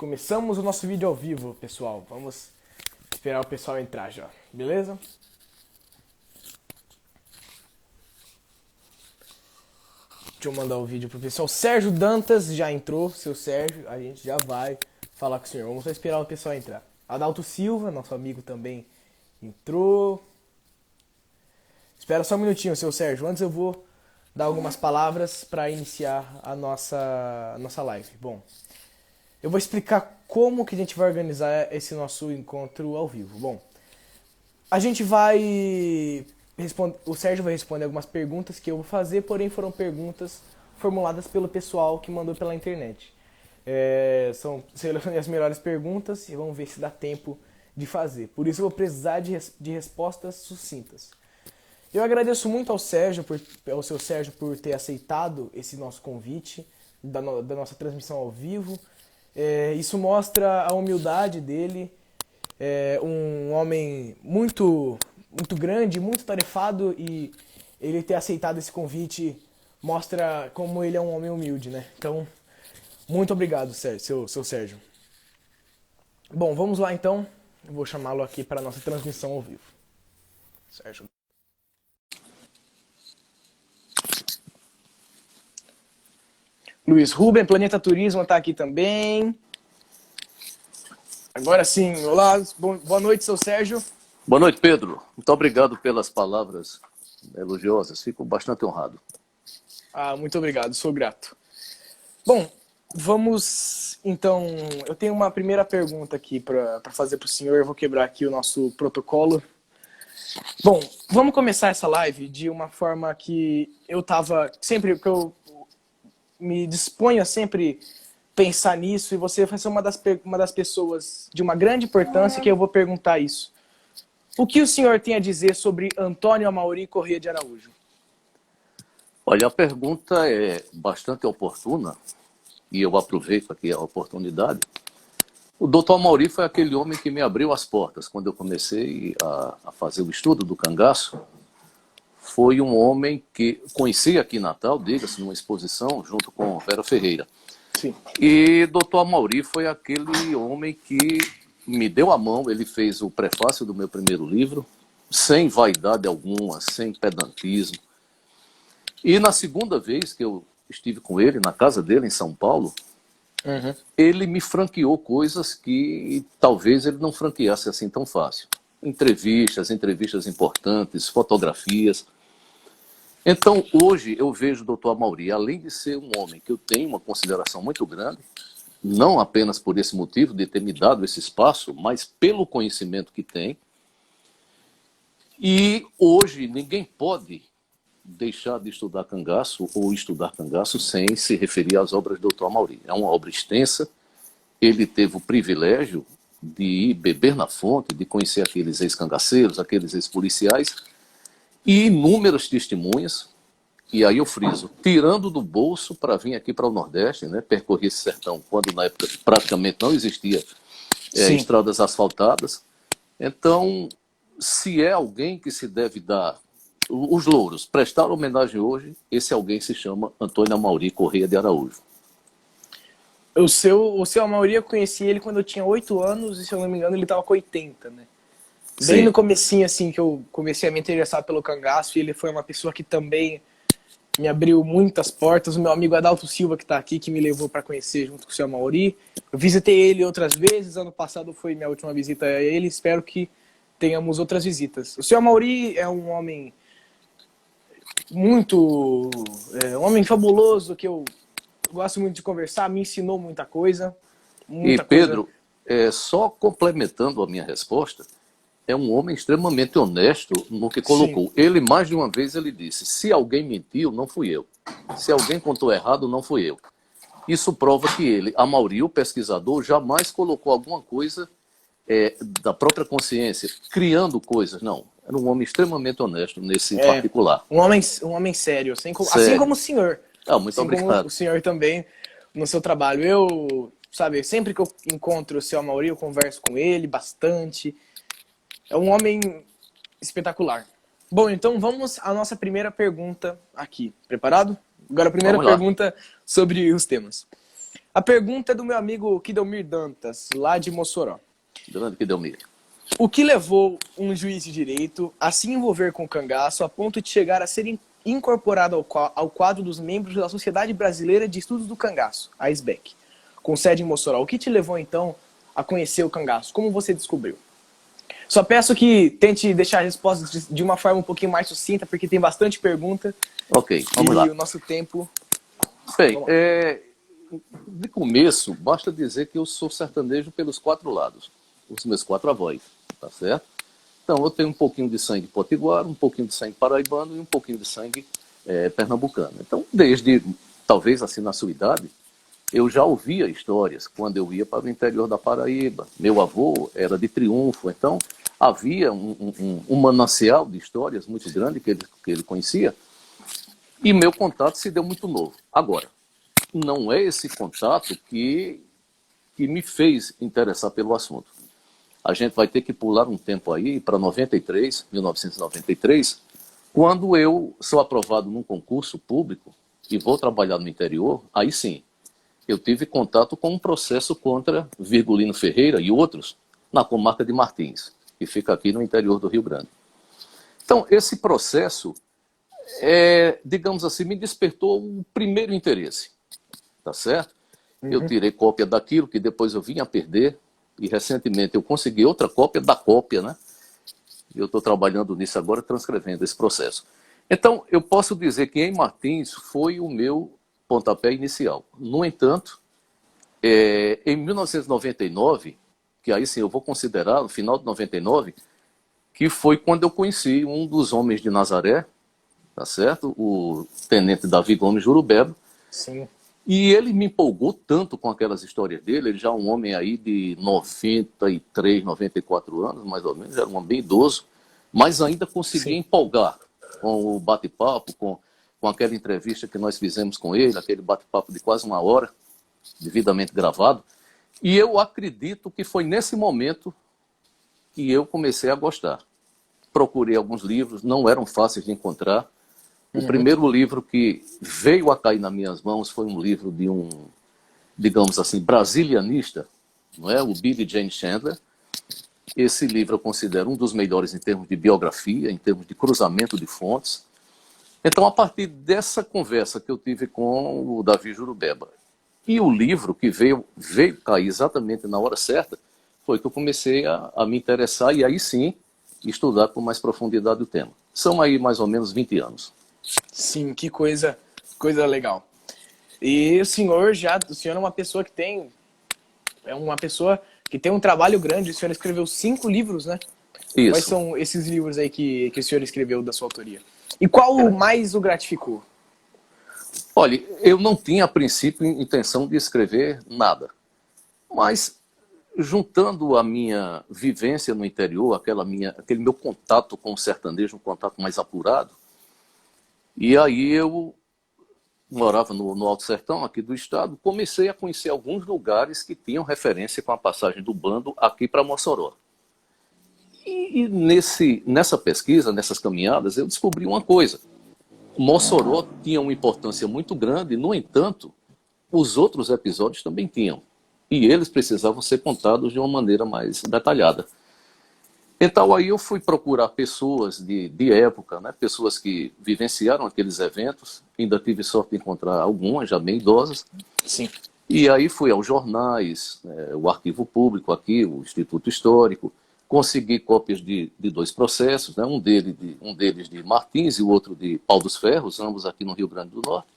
Começamos o nosso vídeo ao vivo, pessoal. Vamos esperar o pessoal entrar já, beleza? Deixa eu mandar o vídeo pro pessoal. Sérgio Dantas já entrou, seu Sérgio. A gente já vai falar com o senhor. Vamos só esperar o pessoal entrar. Adalto Silva, nosso amigo também entrou. Espera só um minutinho, seu Sérgio. Antes eu vou dar algumas palavras para iniciar a nossa live. Bom, eu vou explicar como que a gente vai organizar esse nosso encontro ao vivo. Bom, a gente vai o Sérgio vai responder algumas perguntas que eu vou fazer, porém foram perguntas formuladas pelo pessoal que mandou pela internet. Selecionei as melhores perguntas e vamos ver se dá tempo de fazer. Por isso eu vou precisar de respostas sucintas. Eu agradeço muito ao seu Sérgio por ter aceitado esse nosso convite da nossa transmissão ao vivo. Isso mostra a humildade dele. Um homem muito grande, muito tarefado, e ele ter aceitado esse convite mostra como ele é um homem humilde, né? Então, muito obrigado, seu Sérgio. Bom, vamos lá então. Eu vou chamá-lo aqui para a nossa transmissão ao vivo. Sérgio. Luiz Ruben, Planeta Turismo, está aqui também. Agora sim, olá, boa noite, seu Sérgio. Boa noite, Pedro. Muito obrigado pelas palavras elogiosas, fico bastante honrado. Muito obrigado, sou grato. Bom, vamos então, eu tenho uma primeira pergunta aqui para fazer para o senhor, eu vou quebrar aqui o nosso protocolo. Bom, vamos começar essa live de uma forma que que eu me disponho a sempre pensar nisso, e você vai ser uma das pessoas de uma grande importância que eu vou perguntar isso. O que o senhor tem a dizer sobre Antônio Amaury Corrêa de Araújo? Olha, a pergunta é bastante oportuna, e eu aproveito aqui a oportunidade. O Dr. Amaury foi aquele homem que me abriu as portas quando eu comecei a fazer o estudo do cangaço. Foi um homem que conheci aqui em Natal, diga-se, numa exposição, junto com Vera Ferreira. Sim. E Dr. Amaury foi aquele homem que me deu a mão, ele fez o prefácio do meu primeiro livro, sem vaidade alguma, sem pedantismo. E na segunda vez que eu estive com ele, na casa dele, em São Paulo, ele me franqueou coisas que talvez ele não franqueasse assim tão fácil. Entrevistas importantes, fotografias. Então, hoje eu vejo o Dr. Amaury, além de ser um homem que eu tenho uma consideração muito grande, não apenas por esse motivo de ter me dado esse espaço, mas pelo conhecimento que tem. E hoje ninguém pode deixar de estudar cangaço ou estudar cangaço sem se referir às obras do Dr. Amaury. É uma obra extensa, ele teve o privilégio de ir beber na fonte, de conhecer aqueles ex-cangaceiros, aqueles ex-policiais, e inúmeras testemunhas. E aí eu friso, tirando do bolso para vir aqui para o Nordeste, né? Percorri esse sertão quando na época praticamente não existia estradas asfaltadas. Então, se é alguém que se deve dar os louros, prestar homenagem hoje, esse alguém se chama Antônio Amaury Corrêa de Araújo. O seu Amaury, eu conheci ele quando eu tinha 8 anos, e se eu não me engano ele estava com 80, né? Bem Sim. no comecinho, assim, que eu comecei a me interessar pelo cangaço, e ele foi uma pessoa que também me abriu muitas portas. O meu amigo Adalto Silva, que está aqui, que me levou para conhecer junto com o seu Amaury. Eu visitei ele outras vezes, ano passado foi minha última visita a ele, espero que tenhamos outras visitas. O seu Amaury é um homem um homem fabuloso, que eu gosto muito de conversar, me ensinou muita coisa. Pedro, só complementando a minha resposta, é um homem extremamente honesto no que colocou. Sim. Ele, mais de uma vez, ele disse, se alguém mentiu, não fui eu. Se alguém contou errado, não fui eu. Isso prova que ele, Amaury, o pesquisador, jamais colocou alguma coisa da própria consciência, criando coisas. Não, era um homem extremamente honesto nesse particular. Um homem sério, assim como o senhor. Muito obrigado. Como o senhor também no seu trabalho. Sempre que eu encontro o seu Amaury, eu converso com ele bastante. É um homem espetacular. Bom, então vamos à nossa primeira pergunta aqui. Preparado? Agora a primeira pergunta sobre os temas. A pergunta é do meu amigo Kidomir Dantas, lá de Mossoró. Grande que deu medo. O que levou um juiz de direito a se envolver com o cangaço a ponto de chegar a ser incorporado ao quadro dos membros da Sociedade Brasileira de Estudos do Cangaço, a SBEC, com sede em Mossoró? O que te levou, então, a conhecer o cangaço? Como você descobriu? Só peço que tente deixar a resposta de uma forma um pouquinho mais sucinta, porque tem bastante pergunta. Ok, vamos e lá. o nosso tempo... Bem, de começo, basta dizer que eu sou sertanejo pelos 4 lados, os meus 4 avós, tá certo? Então, eu tenho um pouquinho de sangue potiguar, um pouquinho de sangue paraibano e um pouquinho de sangue pernambucano. Então, desde, talvez assim na sua idade, eu já ouvia histórias quando eu ia para o interior da Paraíba. Meu avô era de Triunfo, então havia um manancial de histórias muito grande que ele conhecia, e meu contato se deu muito novo. Agora, não é esse contato que me fez interessar pelo assunto. A gente vai ter que pular um tempo aí para 1993, quando eu sou aprovado num concurso público e vou trabalhar no interior. Aí sim, eu tive contato com um processo contra Virgulino Ferreira e outros na comarca de Martins, que fica aqui no interior do Rio Grande. Então, esse processo, digamos assim, me despertou o primeiro interesse, tá certo? Eu tirei cópia daquilo que depois eu vim a perder, e recentemente eu consegui outra cópia da cópia, né? Eu estou trabalhando nisso agora, transcrevendo esse processo. Então, eu posso dizer que em Martins foi o meu pontapé inicial. No entanto, em 1999, que aí sim eu vou considerar, no final de 99, que foi quando eu conheci um dos homens de Nazaré, tá certo? O tenente Davi Gomes Jurubeba. Sim. E ele me empolgou tanto com aquelas histórias dele. Ele já é um homem aí de 93, 94 anos, mais ou menos, era um homem bem idoso, mas ainda conseguia empolgar com o bate-papo, com aquela entrevista que nós fizemos com ele, aquele bate-papo de quase 1 hora, devidamente gravado. E eu acredito que foi nesse momento que eu comecei a gostar. Procurei alguns livros, não eram fáceis de encontrar. O primeiro livro que veio a cair nas minhas mãos foi um livro de um, digamos assim, brasilianista, não é? O Billy Jane Chandler. Esse livro eu considero um dos melhores em termos de biografia, em termos de cruzamento de fontes. Então, a partir dessa conversa que eu tive com o Davi Jurubeba e o livro que veio cair exatamente na hora certa, foi que eu comecei a me interessar e aí sim estudar com mais profundidade o tema. São aí mais ou menos 20 anos. Sim, que coisa legal. E o senhor é uma pessoa que tem um trabalho grande. O senhor escreveu 5 livros, né? Isso. Quais são esses livros aí que o senhor escreveu da sua autoria? E qual mais o gratificou? Olha, eu não tinha a princípio intenção de escrever nada, mas juntando a minha vivência no interior, aquele meu contato com o sertanejo, um contato mais apurado, e aí eu morava no Alto Sertão, aqui do estado, comecei a conhecer alguns lugares que tinham referência com a passagem do bando aqui para Mossoró. E nessa pesquisa, nessas caminhadas, eu descobri uma coisa. Mossoró tinha uma importância muito grande, no entanto, os outros episódios também tinham. E eles precisavam ser contados de uma maneira mais detalhada. Então aí eu fui procurar pessoas de época, né? Pessoas que vivenciaram aqueles eventos. Ainda tive sorte de encontrar algumas, já bem idosas. Sim. E aí fui aos jornais, o Arquivo Público aqui, o Instituto Histórico. Consegui cópias de 2 processos, né? Um deles de Martins e o outro de Pau dos Ferros, ambos aqui no Rio Grande do Norte.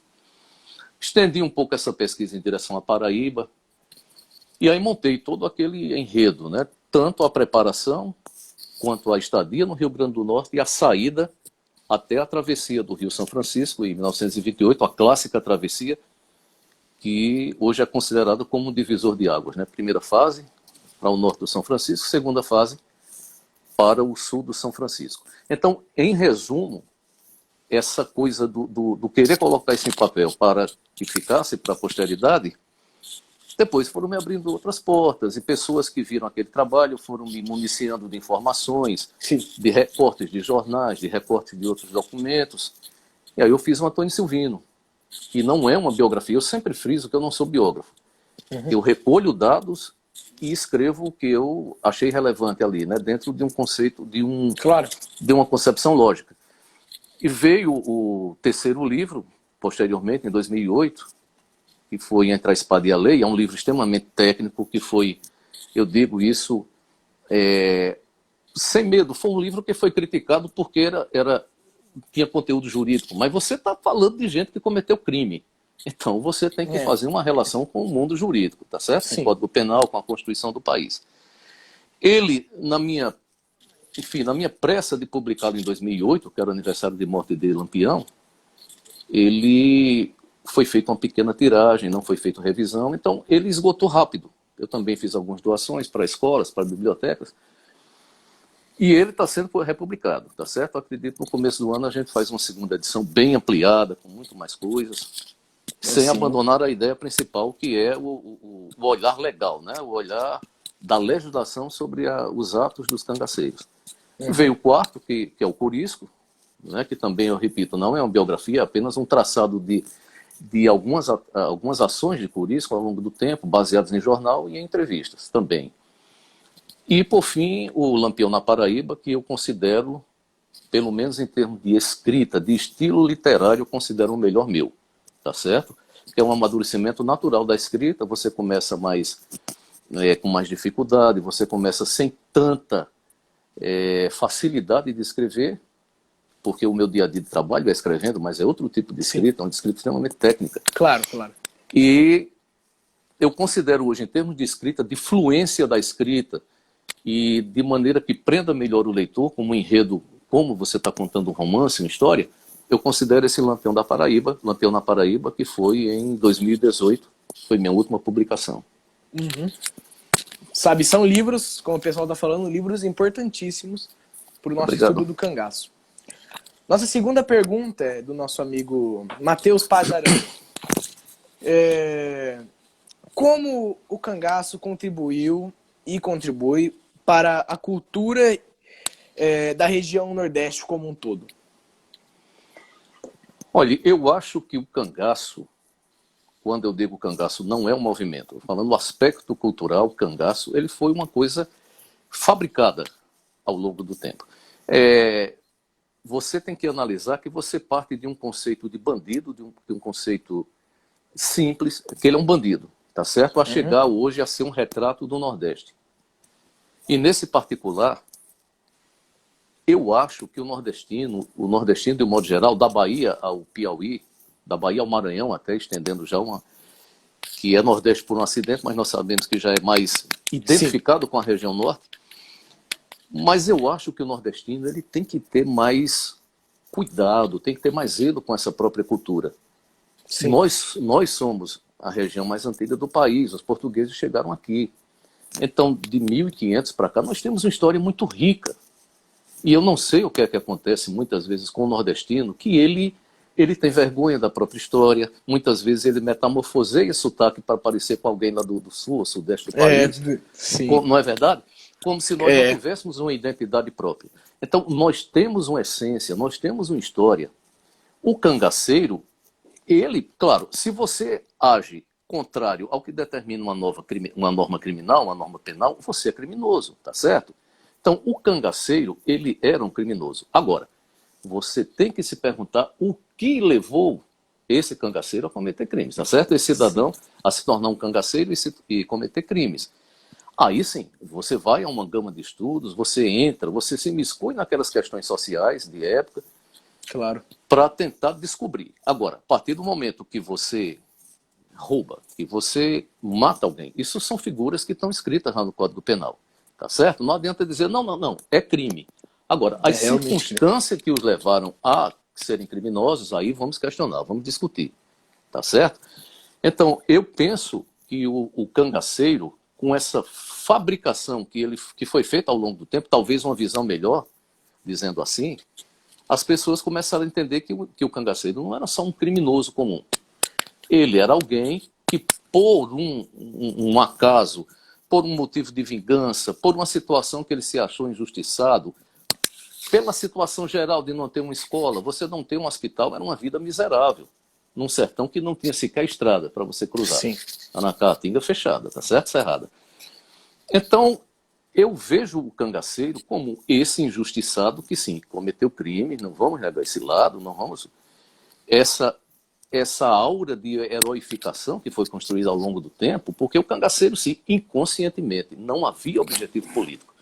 Estendi um pouco essa pesquisa em direção à Paraíba. E aí montei todo aquele enredo, né? Tanto a preparação quanto a estadia no Rio Grande do Norte e a saída até a travessia do Rio São Francisco, em 1928, a clássica travessia, que hoje é considerada como um divisor de águas, né? Primeira fase para o norte do São Francisco, segunda fase para o sul do São Francisco. Então, em resumo, essa coisa do querer colocar isso em papel para que ficasse para a posteridade, depois foram me abrindo outras portas, e pessoas que viram aquele trabalho foram me municiando de informações, Sim. de recortes de jornais, de recortes de outros documentos. E aí eu fiz um Antônio Silvino, que não é uma biografia. Eu sempre friso que eu não sou biógrafo. Eu recolho dados e escrevo o que eu achei relevante ali, né? Dentro de um conceito, Claro. de uma concepção lógica. E veio o terceiro livro, posteriormente, em 2008, que foi Entre a Espada e a Lei. É um livro extremamente técnico, que foi, eu digo isso sem medo. Foi um livro que foi criticado porque tinha conteúdo jurídico. Mas você está falando de gente que cometeu crime. Então você tem que fazer uma relação com o mundo jurídico, tá certo? Com o Sim. Código Penal, com a Constituição do país. Ele, na minha pressa de publicá-lo em 2008, que era o aniversário de morte de Lampião, ele foi feita uma pequena tiragem, não foi feita revisão, então ele esgotou rápido. Eu também fiz algumas doações para escolas, para bibliotecas, e ele está sendo republicado, tá certo? Eu acredito que no começo do ano a gente faz uma segunda edição bem ampliada, com muito mais coisas, sem abandonar a ideia principal, que é o olhar legal, né? O olhar da legislação sobre os atos dos cangaceiros. Veio o quarto, que é o Corisco, né? Que também, eu repito, não é uma biografia, é apenas um traçado de algumas ações de Corisco ao longo do tempo, baseadas em jornal e em entrevistas também. E, por fim, o Lampião na Paraíba, que eu considero, pelo menos em termos de escrita, de estilo literário, eu considero o melhor meu, tá certo? Que é um amadurecimento natural da escrita, você começa com mais dificuldade, você começa sem tanta facilidade de escrever, porque o meu dia a dia de trabalho é escrevendo, mas é outro tipo de escrita, uma escrita extremamente técnica. Claro, claro. E eu considero hoje, em termos de escrita, de fluência da escrita, e de maneira que prenda melhor o leitor, como um enredo, como você está contando um romance, uma história, eu considero esse Lampião na Paraíba, que foi em 2018, foi minha última publicação. Sabe, são livros, como o pessoal está falando, livros importantíssimos para o nosso estudo do cangaço. Nossa segunda pergunta é do nosso amigo Matheus Pazarão. Como o cangaço contribuiu e contribui para a cultura da região Nordeste como um todo? Olha, eu acho que o cangaço, quando eu digo cangaço, não é um movimento. Falando do aspecto cultural, o cangaço, ele foi uma coisa fabricada ao longo do tempo. Você tem que analisar que você parte de um conceito de bandido, de um conceito simples, que ele é um bandido, tá certo? A chegar hoje a ser um retrato do Nordeste. E nesse particular, eu acho que o nordestino de um modo geral, da Bahia ao Piauí, da Bahia ao Maranhão, até estendendo já que é Nordeste por um acidente, mas nós sabemos que já é mais identificado com a região Norte. Mas eu acho que o nordestino ele tem que ter mais cuidado, tem que ter mais zelo com essa própria cultura. Nós somos a região mais antiga do país, os portugueses chegaram aqui. Então, de 1500 para cá, nós temos uma história muito rica. E eu não sei o que é que acontece muitas vezes com o nordestino, que ele tem vergonha da própria história, muitas vezes ele metamorfoseia sotaque para parecer com alguém lá do sul ou sudeste do país. Não é verdade? Como se nós não tivéssemos uma identidade própria. Então, nós temos uma essência, nós temos uma história. O cangaceiro, ele, claro, se você age contrário ao que determina uma norma criminal, uma norma penal, você é criminoso, tá certo? Então, o cangaceiro, ele era um criminoso. Agora, você tem que se perguntar o que levou esse cangaceiro a cometer crimes, tá certo? Esse cidadão a se tornar um cangaceiro e cometer crimes. Aí sim, você vai a uma gama de estudos, você entra, você se miscui naquelas questões sociais de época, claro, para tentar descobrir. Agora, a partir do momento que você rouba, que você mata alguém, isso são figuras que estão escritas lá no Código Penal, tá certo? Não adianta dizer, não, é crime. Agora, as circunstâncias que os levaram a serem criminosos, aí vamos questionar, vamos discutir, tá certo? Então, eu penso que o cangaceiro, com essa fabricação que foi feita ao longo do tempo, talvez uma visão melhor, dizendo assim, as pessoas começaram a entender que o cangaceiro não era só um criminoso comum. Ele era alguém que, por um acaso, por um motivo de vingança, por uma situação que ele se achou injustiçado, pela situação geral de não ter uma escola, você não ter um hospital, era uma vida miserável. num sertão que não tinha sequer estrada para você cruzar. Sim. Tá na Caatinga fechada, tá certo? Cerrada. Então, eu vejo o cangaceiro como esse injustiçado que sim, cometeu crime, não vamos negar esse lado, não vamos... Essa aura de heroificação que foi construída ao longo do tempo, porque o cangaceiro, sim, inconscientemente, não havia objetivo político.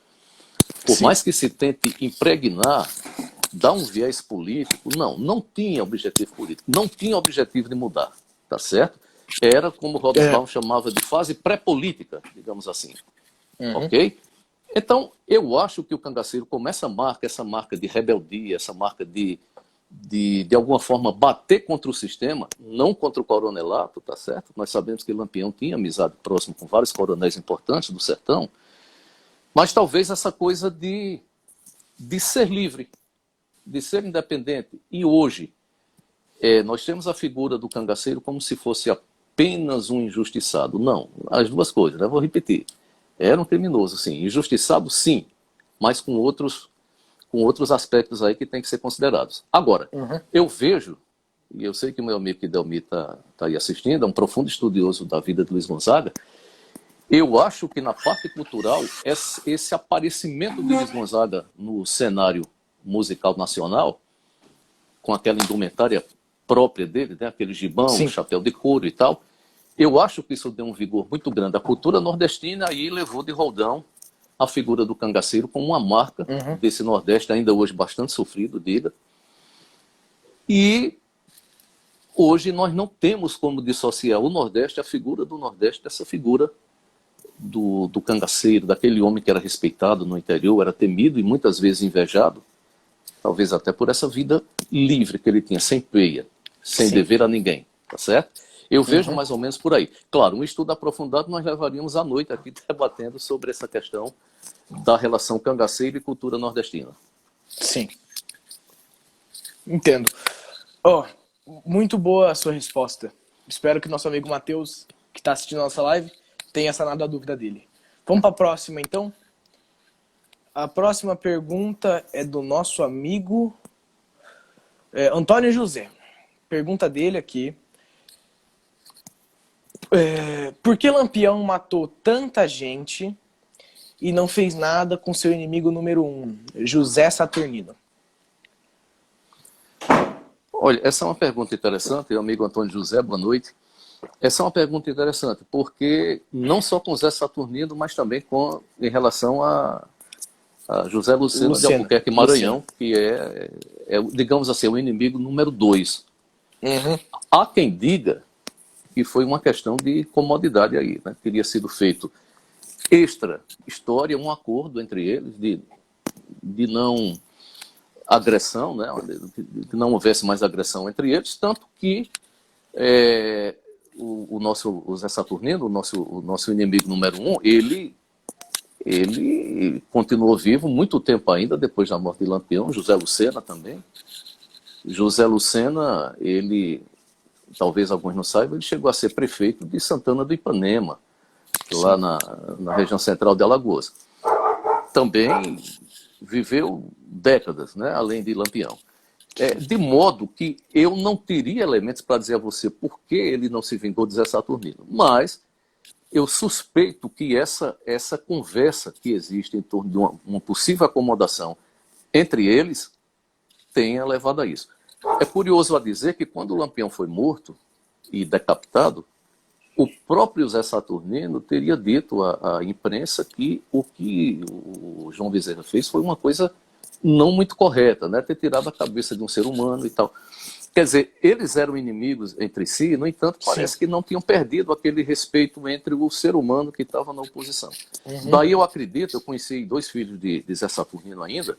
Por Sim. mais que se tente impregnar, dar um viés político, não tinha objetivo político, não tinha objetivo de mudar, tá certo? Era, como Robert Baum chamava de fase pré-política, digamos assim, ok? Então, eu acho que o cangaceiro, como essa marca de rebeldia, essa marca de alguma forma, bater contra o sistema, não contra o coronelato, tá certo? Nós sabemos que Lampião tinha amizade próxima com vários coronéis importantes do sertão, mas talvez essa coisa de ser livre, de ser independente. E hoje, nós temos a figura do cangaceiro como se fosse apenas um injustiçado. Não, as duas coisas, né? Vou repetir. Era um criminoso, sim. Injustiçado, sim, mas com outros aspectos aí que tem que ser considerados. Agora, eu vejo, e eu sei que o meu amigo Kidelmi está aí assistindo, é um profundo estudioso da vida de Luiz Gonzaga, eu acho que na parte cultural, esse aparecimento de Luiz Gonzaga no cenário musical nacional, com aquela indumentária própria dele, né, aquele gibão, Sim. chapéu de couro e tal, eu acho que isso deu um vigor muito grande à cultura nordestina e levou de roldão a figura do cangaceiro como uma marca desse Nordeste, ainda hoje bastante sofrido, diga. E hoje nós não temos como dissociar o Nordeste, a figura do Nordeste, dessa figura do cangaceiro, daquele homem que era respeitado no interior, era temido e muitas vezes invejado, talvez até por essa vida livre que ele tinha, sem peia, sem dever a ninguém, tá certo? Eu vejo mais ou menos por aí. Claro, um estudo aprofundado nós levaríamos à noite aqui debatendo sobre essa questão da relação cangaceiro e cultura nordestina. Sim. Entendo. Muito boa a sua resposta. Espero que nosso amigo Matheus, que está assistindo a nossa live, tenha sanado a dúvida dele. Vamos para a próxima, então? A próxima pergunta é do nosso amigo Antônio José. Pergunta dele aqui. Por que Lampião matou tanta gente e não fez nada com seu inimigo número 1, José Saturnino? Olha, essa é uma pergunta interessante, meu amigo Antônio José, boa noite. Essa é uma pergunta interessante, porque não só com Zé Saturnino, mas também em relação a José Lucena de Albuquerque Maranhão, que digamos assim, o inimigo número 2. Há quem diga que foi uma questão de comodidade aí, né? Teria sido feito extra história, um acordo entre eles de não agressão, né? Que não houvesse mais agressão entre eles, tanto que o Zé Saturnino, o nosso inimigo número 1, ele continuou vivo muito tempo ainda depois da morte de Lampião. José Lucena também. José Lucena, ele, talvez alguns não saibam, ele chegou a ser prefeito de Santana do Ipanema, lá na região central de Alagoas. Também viveu décadas, né, além de Lampião. De modo que eu não teria elementos para dizer a você por que ele não se vingou de Zé Saturnino. Mas eu suspeito que essa conversa que existe em torno de uma possível acomodação entre eles tenha levado a isso. É curioso a dizer que quando o Lampião foi morto e decapitado, o próprio Zé Saturnino teria dito à imprensa que o que o João Bezerra fez foi uma coisa não muito correta, né? Ter tirado a cabeça de um ser humano e tal. Quer dizer, eles eram inimigos entre si, no entanto, parece que não tinham perdido aquele respeito entre o ser humano que estava na oposição. Daí eu acredito, eu conheci 2 filhos de Zé Saturnino ainda,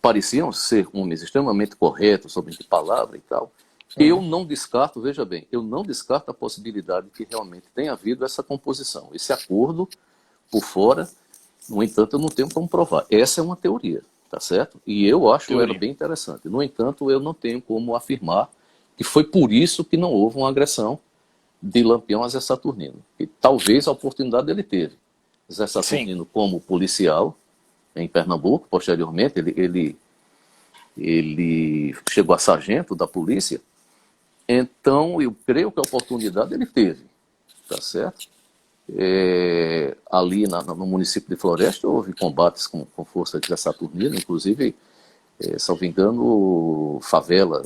pareciam ser homens extremamente corretos, sobre que palavra e tal. Eu não descarto, veja bem, eu não descarto a possibilidade que realmente tenha havido essa composição, esse acordo por fora. No entanto, eu não tenho como provar. Essa é uma teoria, tá certo? E eu acho ela bem interessante. No entanto, eu não tenho como afirmar que foi por isso que não houve uma agressão de Lampião a Zé Saturnino. E talvez a oportunidade ele teve. Zé Saturnino, como policial em Pernambuco, posteriormente, ele chegou a sargento da polícia. Então, eu creio que a oportunidade ele teve, tá certo? Ali no município de Floresta houve combates com força de Saturnino, inclusive, salvo engano, Favela,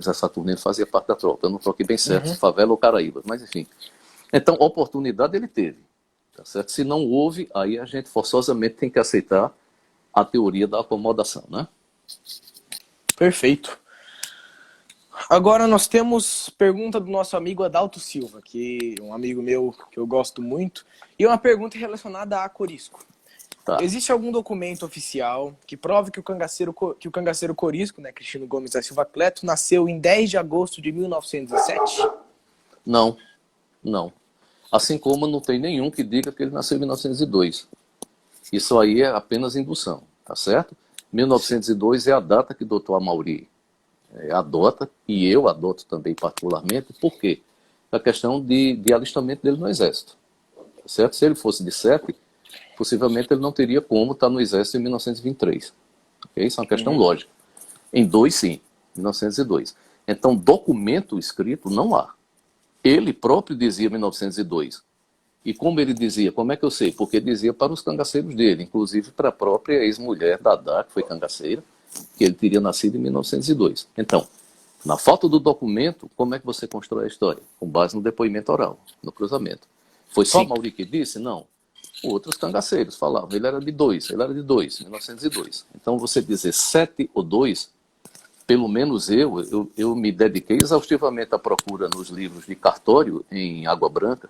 Zé Saturnino fazia parte da tropa, eu não troquei bem certo, Uhum. Favela ou Caraíba, mas enfim. Então, oportunidade ele teve, tá certo? Se não houve, aí a gente forçosamente tem que aceitar a teoria da acomodação, né? Perfeito. Agora nós temos pergunta do nosso amigo Adalto Silva, que é um amigo meu que eu gosto muito, e uma pergunta relacionada a Corisco. Tá. Existe algum documento oficial que prove que o cangaceiro Corisco, né, Cristino Gomes da Silva Cleto, nasceu em 10 de agosto de 1907? Não, não. Assim como não tem nenhum que diga que ele nasceu em 1902. Isso aí é apenas indução, tá certo? 1902 é a data que o doutor Amauri adota, e eu adoto também particularmente, por quê? A questão de alistamento dele no Exército, tá certo? Se ele fosse de 7, possivelmente ele não teria como estar no Exército em 1923. Okay? Isso é uma questão lógica. Em 2, sim, 1902. Então, documento escrito não há. Ele próprio dizia 1902. E como ele dizia, como é que eu sei? Porque dizia para os cangaceiros dele, inclusive para a própria ex-mulher Dadá, que foi cangaceira, que ele teria nascido em 1902. Então, na falta do documento, como é que você constrói a história? Com base no depoimento oral, no cruzamento. Foi só Mauri que disse? Não. Outros cangaceiros falavam, ele era de 2, 1902. Então, você dizer 7 ou 2, pelo menos eu me dediquei exaustivamente à procura nos livros de cartório em Água Branca.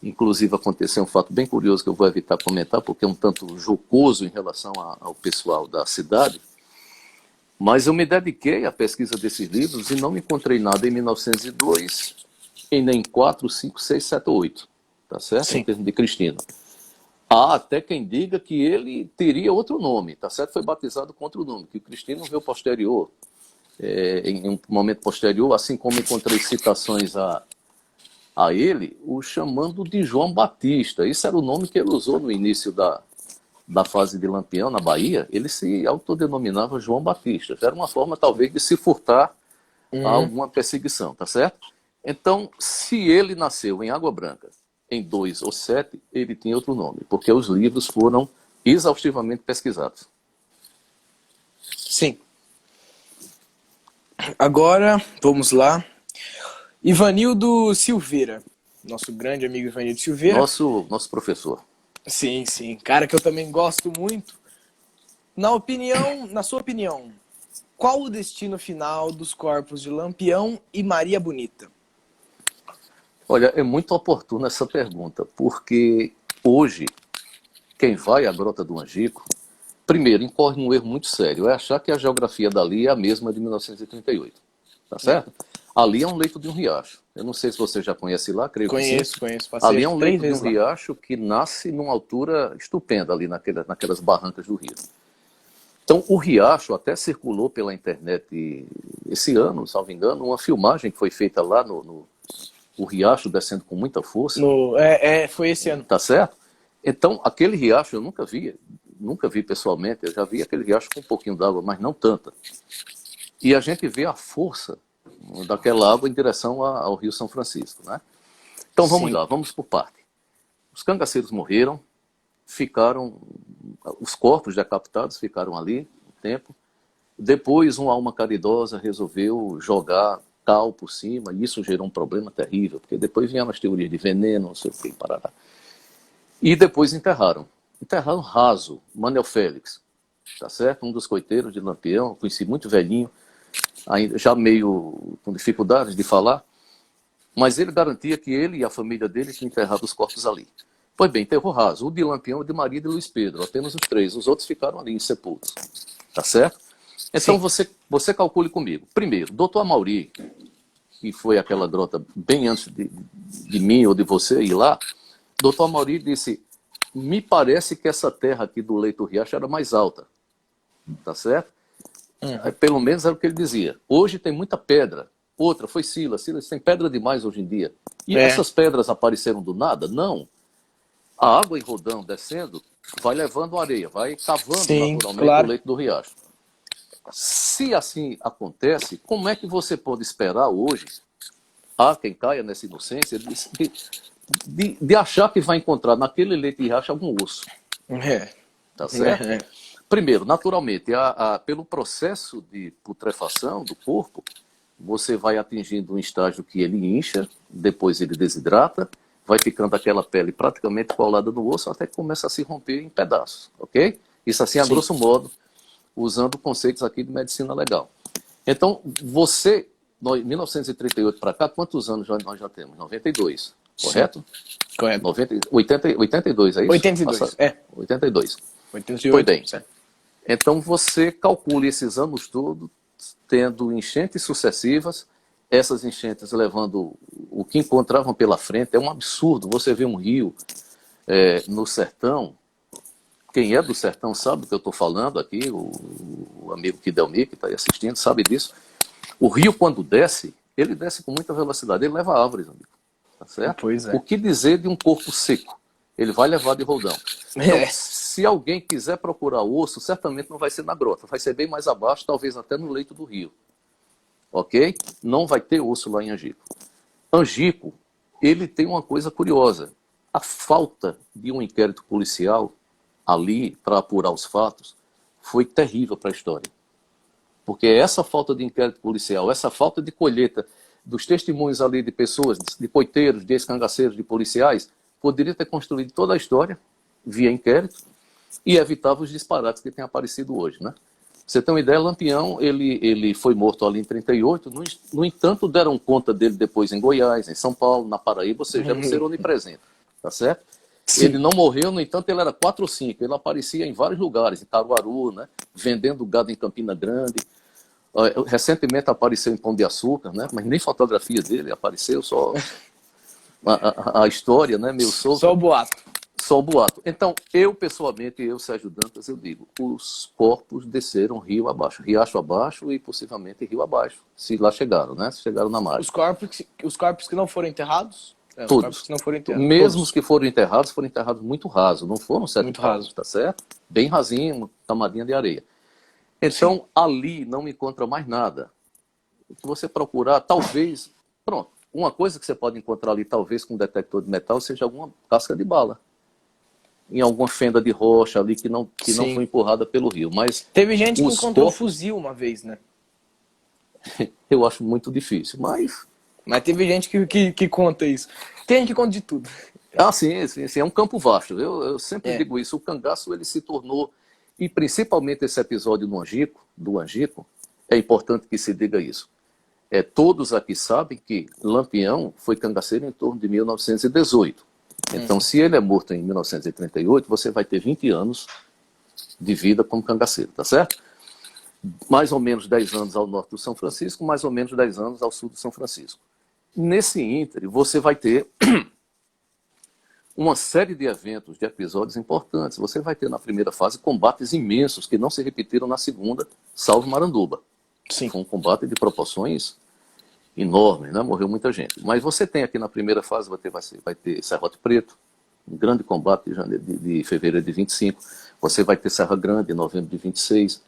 Inclusive, aconteceu um fato bem curioso que eu vou evitar comentar, porque é um tanto jocoso em relação ao pessoal da cidade. Mas eu me dediquei à pesquisa desses livros e não encontrei nada em 1902, e nem 4, 5, 6, 7 ou 8. Tá certo? Sim. Em termos de Cristino. Há até quem diga que ele teria outro nome, tá certo? Foi batizado com outro nome, que o Cristino veio posterior, em um momento posterior, assim como encontrei citações a ele, o chamando de João Batista. Isso era o nome que ele usou no início da fase de Lampião, na Bahia. Ele se autodenominava João Batista. Era uma forma, talvez, de se furtar a alguma perseguição, tá certo? Então, se ele nasceu em Água Branca, em 2 ou 7, ele tinha outro nome, porque os livros foram exaustivamente pesquisados. Sim. Agora, vamos lá. Ivanildo Silveira, nosso grande amigo Ivanildo Silveira. Nosso professor. Sim, sim. Cara que eu também gosto muito. Na sua opinião, qual o destino final dos corpos de Lampião e Maria Bonita? Olha, é muito oportuna essa pergunta, porque hoje, quem vai à Grota do Angico, primeiro, incorre num erro muito sério, é achar que a geografia dali é a mesma de 1938, tá certo? Ali é um leito de um riacho. Eu não sei se você já conhece lá, creio que sim. Conheço. Passei Ali é um leito de um lá. riacho que nasce numa altura estupenda ali naquelas barrancas do rio. Então, o riacho até circulou pela internet esse ano, salvo engano, uma filmagem que foi feita lá o riacho descendo com muita força. Foi esse ano. Tá certo? Então, aquele riacho eu nunca vi pessoalmente, eu já vi aquele riacho com um pouquinho d'água, mas não tanta. E a gente vê a força daquela água em direção ao Rio São Francisco, né? Então vamos lá, vamos por parte. Os cangaceiros morreram, os corpos decapitados ficaram ali um tempo. Depois uma alma caridosa resolveu jogar cal por cima, e isso gerou um problema terrível, porque depois vieram as teorias de veneno, não sei o que, parará. E depois enterraram raso, Manuel Félix, tá certo? Um dos coiteiros de Lampião, conheci muito velhinho, ainda já meio com dificuldades de falar, mas ele garantia que ele e a família dele tinham enterrado os corpos ali. Pois bem, enterrou raso, o de Lampião, o de Maria e de Luiz Pedro, apenas os 3, os outros ficaram ali insepultos, tá certo? Então você calcule comigo. Primeiro, doutor Amauri, que foi aquela grota bem antes de mim ou de você ir lá, doutor Amauri disse, me parece que essa terra aqui do Leito Riacho era mais alta, tá certo? Pelo menos era o que ele dizia. Hoje tem muita pedra. Outra foi Silas tem pedra demais hoje em dia. E essas pedras apareceram do nada? Não. A água em rodão descendo vai levando areia, vai cavando naturalmente o leito do riacho. Se assim acontece, como é que você pode esperar hoje, há quem caia nessa inocência, de achar que vai encontrar naquele leite de riacho algum osso? É. Tá certo? Primeiro, naturalmente, pelo processo de putrefação do corpo, você vai atingindo um estágio que ele incha, depois ele desidrata, vai ficando aquela pele praticamente colada no osso até que começa a se romper em pedaços, ok? Isso assim, a grosso modo, usando conceitos aqui de medicina legal. Então, você, em 1938 para cá, quantos anos nós já temos? 92, correto? Correto. 82, é isso? 82, Passa, é. 82. 88, Foi bem. certo. Então, você calcula esses anos todos, tendo enchentes sucessivas, essas enchentes levando o que encontravam pela frente. É um absurdo você ver um rio no sertão. Quem é do sertão sabe do que eu estou falando aqui, o amigo Kidelmi, que está aí assistindo, sabe disso. O rio, quando desce, ele desce com muita velocidade, ele leva árvores, amigo. Tá certo? Pois é. O que dizer de um corpo seco? Ele vai levar de roldão. Então, se alguém quiser procurar osso, certamente não vai ser na grota, vai ser bem mais abaixo, talvez até no leito do rio. Ok? Não vai ter osso lá em Angico. Angico, ele tem uma coisa curiosa. A falta de um inquérito policial ali para apurar os fatos foi terrível para a história. Porque essa falta de inquérito policial, essa falta de colheita dos testemunhos ali de pessoas, de poiteiros, de ex-cangaceiros, de policiais, poderia ter construído toda a história via inquérito e evitava os disparates que têm aparecido hoje, né? Você tem uma ideia, Lampião, ele foi morto ali em 38, no entanto, deram conta dele depois em Goiás, em São Paulo, na Paraíba, ou seja, era um ser onipresente, tá certo? Sim. Ele não morreu, no entanto, ele era 4 ou 5, ele aparecia em vários lugares, em Caruaru, né? Vendendo gado em Campina Grande, recentemente apareceu em Pão de Açúcar, né? Mas nem fotografia dele apareceu, só a história, né? Meio solta. Só o boato. Só o boato. Então, eu pessoalmente, Sérgio Dantas, eu digo, os corpos desceram rio abaixo, riacho abaixo e possivelmente rio abaixo, se lá chegaram, né? Se chegaram na margem. Os corpos que não foram enterrados? Todos. Os corpos que não foram enterrados. Mesmo todos. os que foram enterrados muito raso, não foram 7 palmos, tá certo? Bem rasinho, uma camadinha de areia. Então, sim, ali não encontra mais nada. Se você procurar, talvez, pronto, uma coisa que você pode encontrar ali, talvez com um detector de metal, seja alguma casca de bala. Em alguma fenda de rocha ali que não foi empurrada pelo rio. Mas teve gente que encontrou fuzil uma vez, né? Eu acho muito difícil, mas teve gente que conta isso. Tem gente que conta de tudo. Ah, sim, é um campo vasto. Eu sempre digo isso. O cangaço, ele se tornou, e principalmente esse episódio do Angico, é importante que se diga isso. Todos aqui sabem que Lampião foi cangaceiro em torno de 1918. Então, se ele é morto em 1938, você vai ter 20 anos de vida como cangaceiro, tá certo? Mais ou menos 10 anos ao norte do São Francisco, mais ou menos 10 anos ao sul do São Francisco. Nesse íntere, você vai ter uma série de eventos, de episódios importantes. Você vai ter na primeira fase combates imensos que não se repetiram na segunda, salvo Maranduba. Sim. Foi um combate de proporções enormes, né? Morreu muita gente. Mas você tem aqui na primeira fase, vai ter Serrote Preto, um grande combate de fevereiro de 25. Você vai ter Serra Grande, em novembro de 26.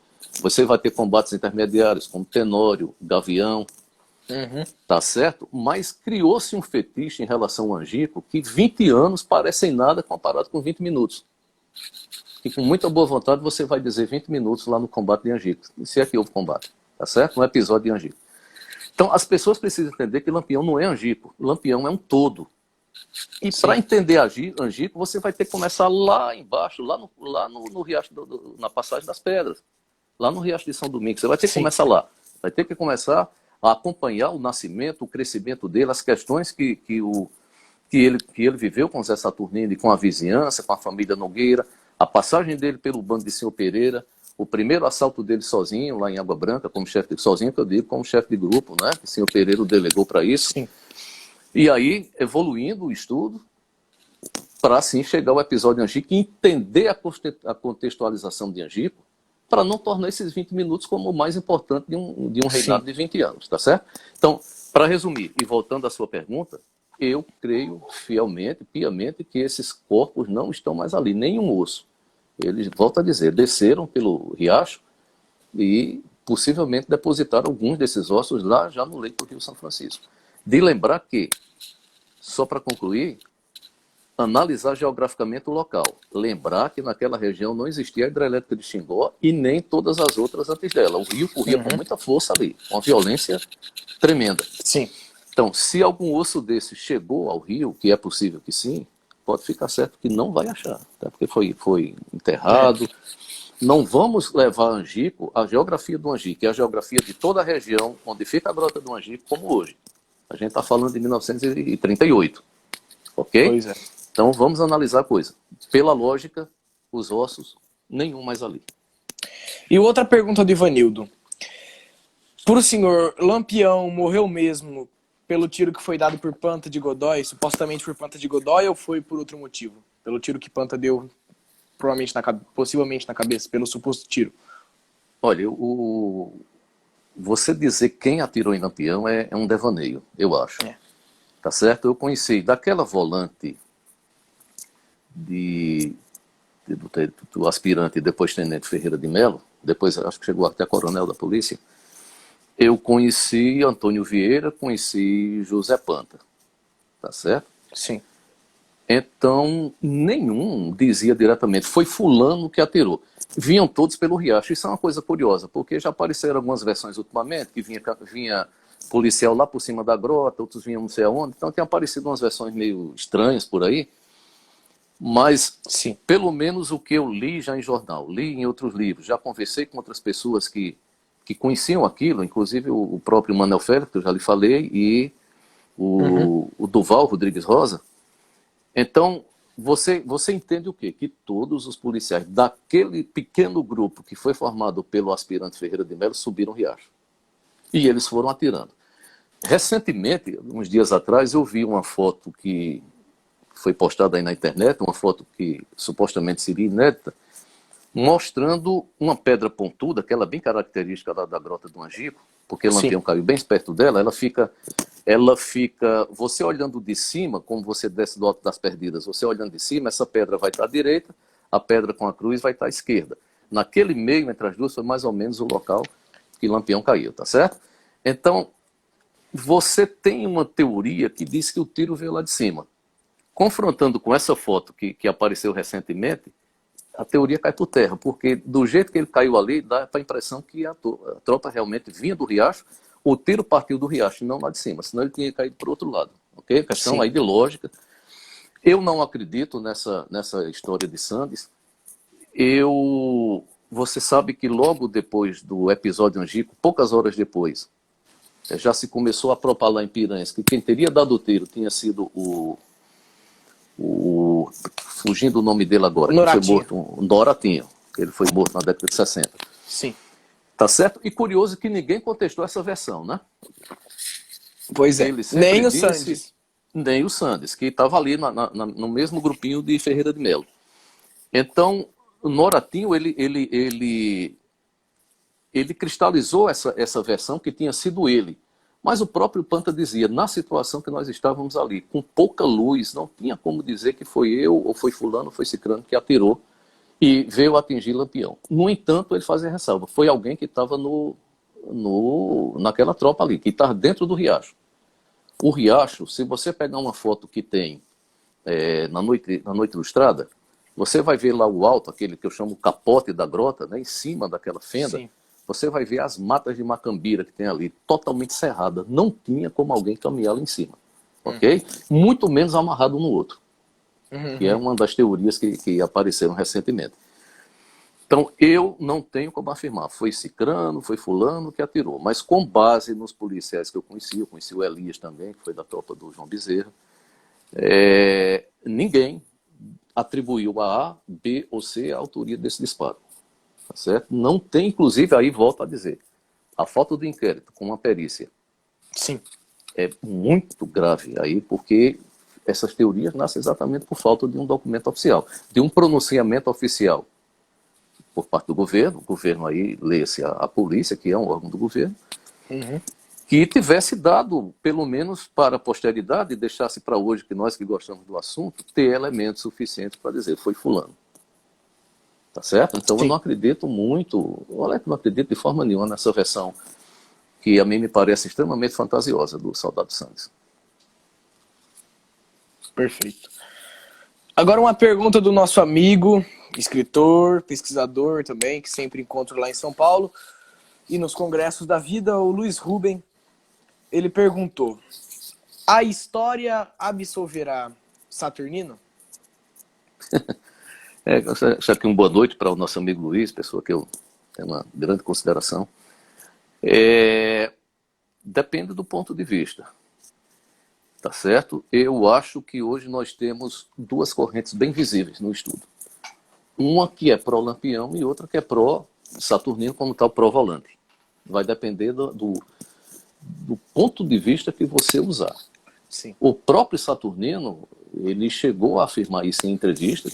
Você vai ter combates intermediários, como Tenório, Gavião, tá certo? Mas criou-se um fetiche em relação ao Angico que 20 anos parecem nada comparado com 20 minutos. E com muita boa vontade você vai dizer 20 minutos lá no combate de Angico, se é que houve combate, tá certo? Um episódio de Angico. Então as pessoas precisam entender que Lampião não é Angico, Lampião é um todo. E para entender Angico, você vai ter que começar lá embaixo, lá no Riacho, na Passagem das Pedras, lá no Riacho de São Domingos. Você vai ter que começar lá, vai ter que começar a acompanhar o nascimento, o crescimento dele, as questões que ele viveu com Zé Saturnino e com a vizinhança, com a família Nogueira, a passagem dele pelo bando de Senhor Pereira, o primeiro assalto dele sozinho, lá em Água Branca, como chefe sozinho, que eu digo, como chefe de grupo, né? Que o Senhor Pereira o delegou para isso. Sim. E aí, evoluindo o estudo, para assim chegar ao episódio de Angico e entender a contextualização de Angico, para não tornar esses 20 minutos como o mais importante de um reinado de 20 anos, tá certo? Então, para resumir, e voltando à sua pergunta, eu creio fielmente, piamente, que esses corpos não estão mais ali, nenhum osso. Eles, volto a dizer, desceram pelo riacho e possivelmente depositaram alguns desses ossos lá já no leito do Rio São Francisco. De lembrar que, só para concluir, analisar geograficamente o local. Lembrar que naquela região não existia a hidrelétrica de Xingó e nem todas as outras antes dela. O rio corria com muita força ali, uma violência tremenda. Sim. Então, se algum osso desse chegou ao rio, que é possível que sim, pode ficar certo que não vai achar, tá? Porque foi enterrado. Não vamos levar Angico, a geografia do Angico, que é a geografia de toda a região onde fica a grota do Angico, como hoje. A gente está falando de 1938, ok? Pois é. Então vamos analisar a coisa. Pela lógica, os ossos, nenhum mais ali. E outra pergunta do Ivanildo. Por senhor, Lampião morreu mesmo pelo tiro que foi dado por Panta de Godoy, supostamente por Panta de Godoy, ou foi por outro motivo? Pelo tiro que Panta deu, possivelmente na cabeça, pelo suposto tiro. Olha, você dizer quem atirou em Lampião é um devaneio, eu acho. Tá certo? Eu conheci daquela volante do aspirante e depois tenente Ferreira de Melo, depois acho que chegou até a coronel da polícia, eu conheci Antônio Vieira, conheci José Panta, tá certo? Sim. Então, nenhum dizia diretamente, foi fulano que atirou. Vinham todos pelo riacho. Isso é uma coisa curiosa, porque já apareceram algumas versões ultimamente, que vinha policial lá por cima da grota, outros vinham não sei aonde, então tem aparecido umas versões meio estranhas por aí, mas sim, pelo menos o que eu li já em jornal, li em outros livros, já conversei com outras pessoas que conheciam aquilo, inclusive o próprio Manuel Félix, que eu já lhe falei, e o Duval Rodrigues Rosa. Então, você entende o quê? Que todos os policiais daquele pequeno grupo que foi formado pelo aspirante Ferreira de Melo subiram o riacho. E eles foram atirando. Recentemente, uns dias atrás, eu vi uma foto que foi postada aí na internet, uma foto que supostamente seria inédita, mostrando uma pedra pontuda, aquela bem característica lá da Grota do Angico, porque o Lampião caiu bem perto dela, ela fica, você olhando de cima, como você desce do Alto das Perdidas, você olhando de cima, essa pedra vai estar à direita, a pedra com a cruz vai estar à esquerda. Naquele meio, entre as duas, foi mais ou menos o local que Lampião caiu, tá certo? Então, você tem uma teoria que diz que o tiro veio lá de cima. Confrontando com essa foto que apareceu recentemente, a teoria cai por terra, porque do jeito que ele caiu ali, dá a impressão que a tropa realmente vinha do riacho, o tiro partiu do riacho, não lá de cima, senão ele tinha caído para o outro lado. Ok? Questão aí de lógica. Eu não acredito nessa história de Sandes. Você sabe que logo depois do episódio Angico, poucas horas depois, já se começou a propalar em Piranhas que quem teria dado o tiro tinha sido fugindo o nome dele agora, que foi morto, o Noratinho, que ele foi morto na década de 60. Sim. Tá certo? E curioso que ninguém contestou essa versão, né? Pois é. Nem o Sandes. Nem o Sandes, que estava ali no mesmo grupinho de Ferreira de Melo. Então, o Noratinho, ele cristalizou essa versão que tinha sido ele. Mas o próprio Panta dizia, na situação que nós estávamos ali, com pouca luz, não tinha como dizer que foi eu, ou foi fulano, ou foi cicrano que atirou e veio atingir Lampião. No entanto, ele fazia ressalva, foi alguém que estava naquela tropa ali, que estava dentro do riacho. O riacho, se você pegar uma foto que tem na noite ilustrada, você vai ver lá o alto, aquele que eu chamo capote da grota, né, em cima daquela fenda. Sim. Você vai ver as matas de macambira que tem ali, totalmente cerrada. Não tinha como alguém caminhar lá em cima. Ok? Muito menos amarrado um no outro. Que é uma das teorias que apareceram recentemente. Então, eu não tenho como afirmar. Foi cicrano, foi fulano que atirou. Mas com base nos policiais que eu conheci o Elias também, que foi da tropa do João Bezerra, ninguém atribuiu a A, B ou C a autoria desse disparo. Tá certo? Não tem, inclusive, aí volto a dizer, a falta do inquérito com uma perícia. Sim. É muito grave aí, porque essas teorias nascem exatamente por falta de um documento oficial, de um pronunciamento oficial por parte do governo. O governo aí, lê-se a polícia, que é um órgão do governo, que tivesse dado, pelo menos para a posteridade, e deixasse para hoje, que nós que gostamos do assunto, ter elementos suficientes para dizer, foi fulano. tá certo? Então eu Sim. não acredito muito, olha, não acredito de forma nenhuma nessa versão que a mim me parece extremamente fantasiosa do Soldado Santos. Perfeito. Agora uma pergunta do nosso amigo, escritor, pesquisador também, que sempre encontro lá em São Paulo e nos congressos da vida, o Luiz Ruben. Ele perguntou: a história absolverá Saturnino? Já aqui boa noite para o nosso amigo Luiz, pessoa que eu tenho uma grande consideração. Depende do ponto de vista, tá certo? Eu acho que hoje nós temos duas correntes bem visíveis no estudo. Uma que é pró-Lampião e outra que é pró-Saturnino, como tal, pró-Volante. Vai depender do ponto de vista que você usar. Sim. O próprio Saturnino, ele chegou a afirmar isso em entrevista,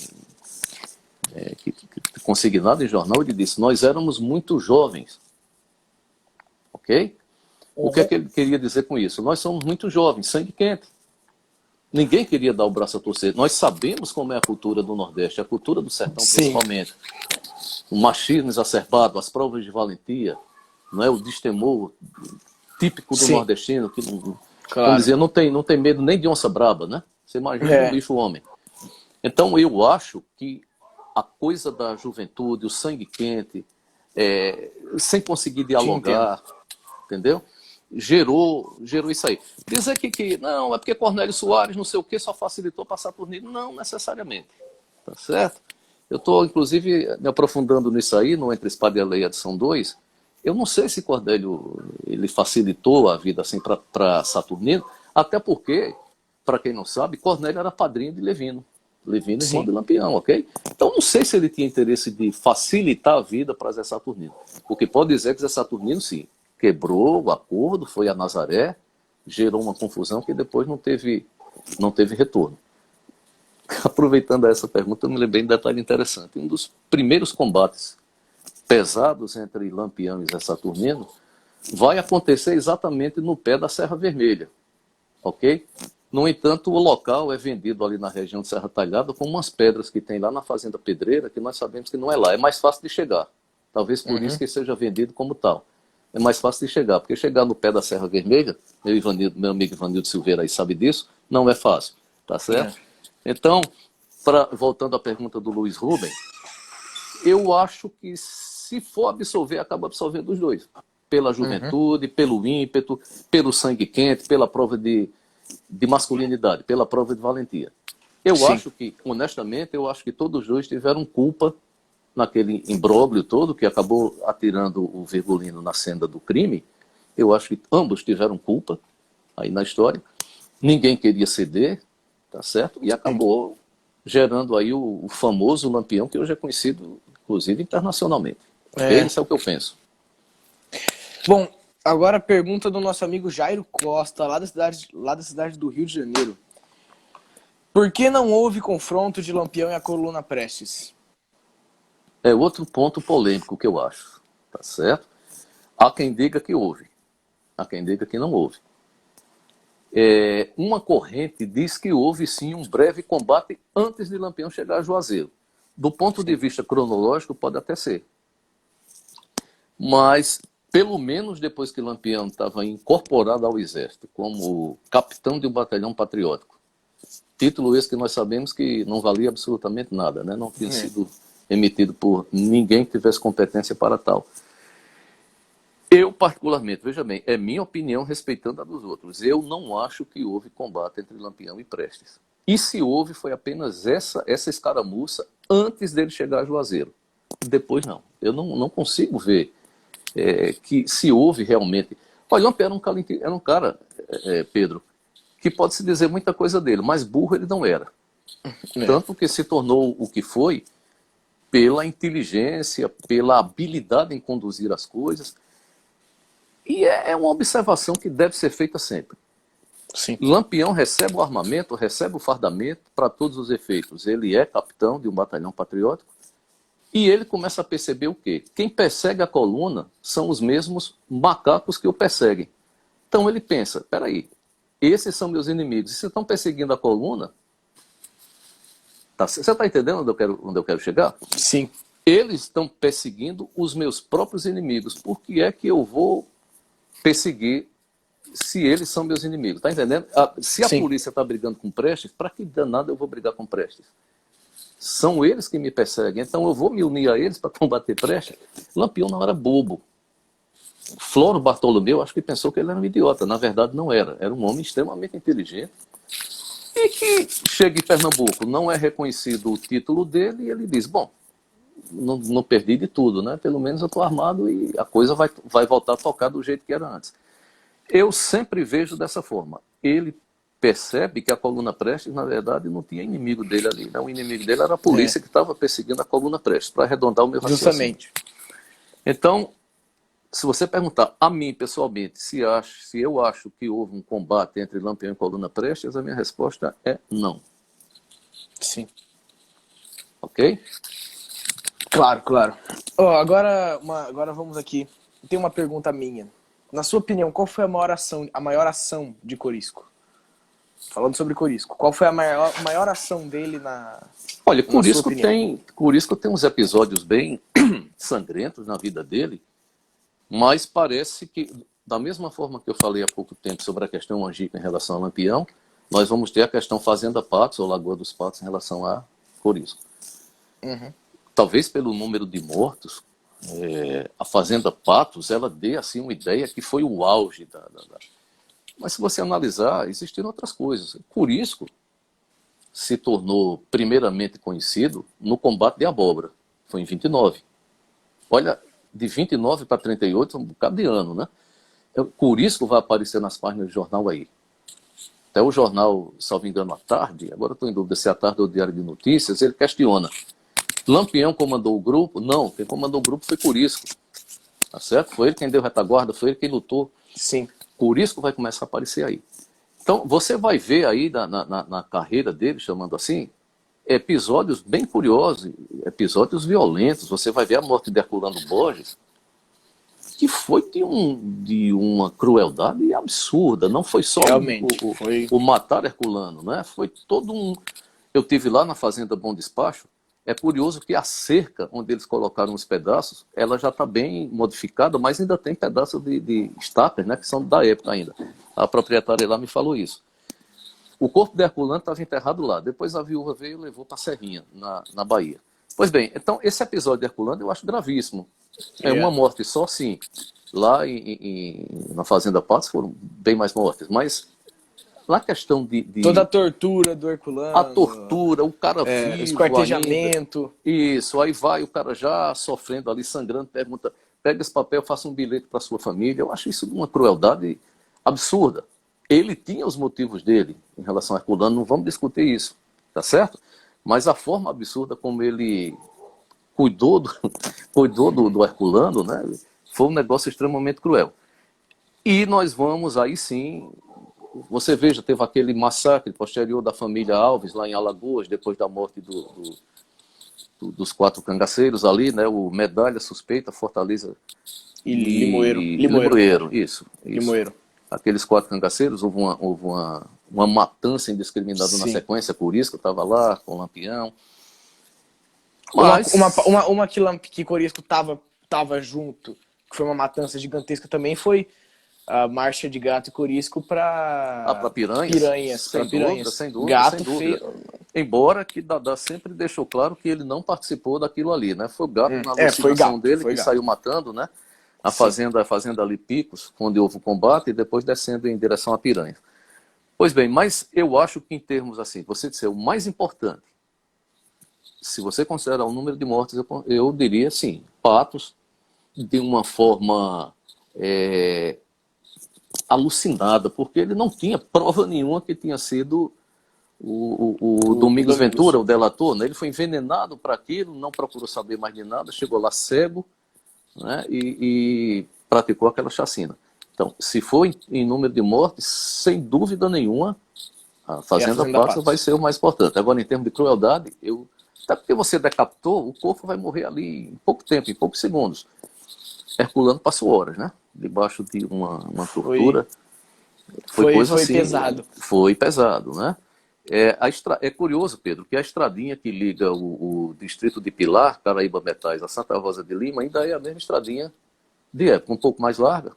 consignado em jornal, ele disse: nós éramos muito jovens. Ok? O que é que ele queria dizer com isso? Nós somos muito jovens, sangue quente. Ninguém queria dar o braço a torcer. Nós sabemos como é a cultura do Nordeste, a cultura do sertão, Sim. principalmente. O machismo exacerbado, as provas de valentia, não é? O destemor típico do Sim. nordestino, que Claro. vamos dizer, não tem medo nem de onça braba, né? Você imagina um bicho homem. Então eu acho que a coisa da juventude, o sangue quente, sem conseguir dialogar, entendeu? Gerou isso aí. Dizer que não, é porque Cornélio Soares, não sei o que, só facilitou para Saturnino. Não necessariamente. Tá certo? Eu estou, inclusive, me aprofundando nisso aí, no Entre Espada e a Lei, edição 2. Eu não sei se Cornélio ele facilitou a vida assim para Saturnino, até porque, para quem não sabe, Cornélio era padrinho de Levino. Levino, irmão de Lampião, ok? Então não sei se ele tinha interesse de facilitar a vida para Zé Saturnino. O que pode dizer é que Zé Saturnino, sim, quebrou o acordo, foi a Nazaré, gerou uma confusão que depois não teve retorno. Aproveitando essa pergunta, eu me lembrei de um detalhe interessante. Um dos primeiros combates pesados entre Lampião e Zé Saturnino vai acontecer exatamente no pé da Serra Vermelha, ok? No entanto, o local é vendido ali na região de Serra Talhada com umas pedras que tem lá na Fazenda Pedreira, que nós sabemos que não é lá, é mais fácil de chegar. Talvez por isso que seja vendido como tal. É mais fácil de chegar, porque chegar no pé da Serra Vermelha, meu amigo Ivanildo Silveira aí sabe disso, não é fácil, tá certo? Então, voltando à pergunta do Luiz Ruben, eu acho que se for absolver, acaba absolvendo os dois. Pela juventude, pelo ímpeto, pelo sangue quente, pela prova de masculinidade, pela prova de valentia. Eu acho que, honestamente, todos os dois tiveram culpa naquele imbróglio todo que acabou atirando o Virgulino na senda do crime. Eu acho que ambos tiveram culpa aí na história. Ninguém queria ceder, tá certo? E acabou gerando aí o famoso Lampião, que hoje é conhecido, inclusive, internacionalmente. Isso é o que eu penso. Bom, agora a pergunta do nosso amigo Jairo Costa, lá da cidade do Rio de Janeiro. Por que não houve confronto de Lampião e a Coluna Prestes? É outro ponto polêmico que eu acho, tá certo? Há quem diga que houve, há quem diga que não houve. Uma corrente diz que houve sim um breve combate antes de Lampião chegar a Juazeiro. Do ponto de vista cronológico, pode até ser. Mas, pelo menos depois que Lampião estava incorporado ao Exército como capitão de um batalhão patriótico, título esse que nós sabemos que não valia absolutamente nada, né? Não tinha sido emitido por ninguém que tivesse competência para tal. Eu, particularmente, veja bem, é minha opinião respeitando a dos outros. Eu não acho que houve combate entre Lampião e Prestes. E se houve, foi apenas essa escaramuça antes dele chegar a Juazeiro. Depois, não. Eu não consigo ver que se houve realmente... Olha, Lampião era um cara, Pedro, que pode-se dizer muita coisa dele, mas burro ele não era. Tanto que se tornou o que foi pela inteligência, pela habilidade em conduzir as coisas. E é uma observação que deve ser feita sempre. Sim. Lampião recebe o armamento, recebe o fardamento para todos os efeitos. Ele é capitão de um batalhão patriótico e ele começa a perceber o quê? Quem persegue a coluna são os mesmos macacos que o perseguem. Então ele pensa, peraí, esses são meus inimigos. E se estão perseguindo a coluna, você está entendendo onde eu quero chegar? Sim. Eles estão perseguindo os meus próprios inimigos. Por que é que eu vou perseguir se eles são meus inimigos? Tá entendendo? Se a Sim. polícia está brigando com Prestes, para que danado eu vou brigar com Prestes? São eles que me perseguem, então eu vou me unir a eles para combater Prestes. Lampião não era bobo. Floro Bartolomeu, acho que pensou que ele era um idiota. Na verdade, não era. Era um homem extremamente inteligente. E que chega em Pernambuco, não é reconhecido o título dele, e ele diz, bom, não perdi de tudo, né? Pelo menos eu estou armado e a coisa vai voltar a tocar do jeito que era antes. Eu sempre vejo dessa forma. Ele percebe que a coluna Prestes, na verdade, não tinha inimigo dele ali. Né? O inimigo dele era a polícia que estava perseguindo a coluna Prestes, para arredondar o meu raciocínio. Justamente. Então, se você perguntar a mim, pessoalmente, se eu acho que houve um combate entre Lampião e coluna Prestes, a minha resposta é não. Sim. Ok? Claro, claro. Agora vamos aqui. Tem uma pergunta minha. Na sua opinião, qual foi a maior ação de Corisco? Falando sobre Corisco, qual foi a maior ação dele na Olha, sua opinião? Corisco tem uns episódios bem sangrentos na vida dele, mas parece que, da mesma forma que eu falei há pouco tempo sobre a questão Angico em relação a Lampião, nós vamos ter a questão Fazenda Patos, ou Lagoa dos Patos, em relação a Corisco. Uhum. Talvez pelo número de mortos, a Fazenda Patos, ela dê assim uma ideia que foi o auge Mas se você analisar, existiram outras coisas. Corisco se tornou primeiramente conhecido no combate de abóbora. Foi em 29. Olha, de 29 para 38, um bocado de ano, né? Corisco vai aparecer nas páginas do jornal aí. Até o jornal, salvo engano, à tarde, agora estou em dúvida se é à tarde ou Diário de Notícias, ele questiona. Lampião comandou o grupo? Não, quem comandou o grupo foi Corisco. Tá certo? Foi ele quem deu retaguarda, foi ele quem lutou. Sim. Corisco vai começar a aparecer aí. Então, você vai ver aí na carreira dele, chamando assim, episódios bem curiosos, episódios violentos. Você vai ver a morte de Herculano Borges, que foi de uma crueldade absurda. Não foi só o matar Herculano, né? Foi todo um... Eu tive lá na Fazenda Bom Despacho. É curioso que a cerca onde eles colocaram os pedaços, ela já está bem modificada, mas ainda tem pedaços de estaper, né, que são da época ainda. A proprietária lá me falou isso. O corpo de Herculano estava enterrado lá. Depois a viúva veio e levou para Serrinha, na Bahia. Pois bem, então esse episódio de Herculano eu acho gravíssimo. É uma morte só, sim. Lá na Fazenda Patos foram bem mais mortes, mas... Na questão toda a tortura do Herculano. A tortura, o cara vivo esquartejamento. Ainda. Isso, aí vai o cara já sofrendo ali, sangrando, pergunta, pega esse papel, faça um bilhete para sua família. Eu acho isso uma crueldade absurda. Ele tinha os motivos dele em relação a Herculano, não vamos discutir isso, tá certo? Mas a forma absurda como ele cuidou do Herculano, né, foi um negócio extremamente cruel. E nós vamos aí sim... Você veja, teve aquele massacre posterior da família Alves, lá em Alagoas, depois da morte dos 4 cangaceiros ali, né? O Medalha, Suspeita, Fortaleza e Limoeiro. Isso. Limoeiro. Aqueles 4 cangaceiros, houve uma matança indiscriminada na sequência, por isso que eu estava lá, com o Lampião. Mas... Uma que Corisco tava junto, que foi uma matança gigantesca também, foi... a marcha de Gato e Corisco para Piranhas. Sem dúvida. Gato feio. Embora que Dadá sempre deixou claro que ele não participou daquilo ali, né? Foi o Gato na alucinação dele que saiu matando, né? A fazenda ali Picos, onde houve o combate, e depois descendo em direção a Piranha. Pois bem, mas eu acho que em termos assim, você disser o mais importante, se você considerar o número de mortes, eu diria sim, Patos, de uma forma... alucinada, porque ele não tinha prova nenhuma que tinha sido o Domingos Ventura, o delator, né? Ele foi envenenado para aquilo, não procurou saber mais de nada, chegou lá cego, né? e praticou aquela chacina. Então, se for em número de mortes, sem dúvida nenhuma, a Fazenda Patos vai ser o mais importante. Agora, em termos de crueldade, até porque você decapitou, o corpo vai morrer ali em pouco tempo, em poucos segundos. Herculano passou horas, né? Debaixo de uma tortura. Foi coisa assim, pesado. Foi pesado, né? É curioso, Pedro, que a estradinha que liga o distrito de Pilar, Caraíba Metais, a Santa Rosa de Lima, ainda é a mesma estradinha de época, um pouco mais larga,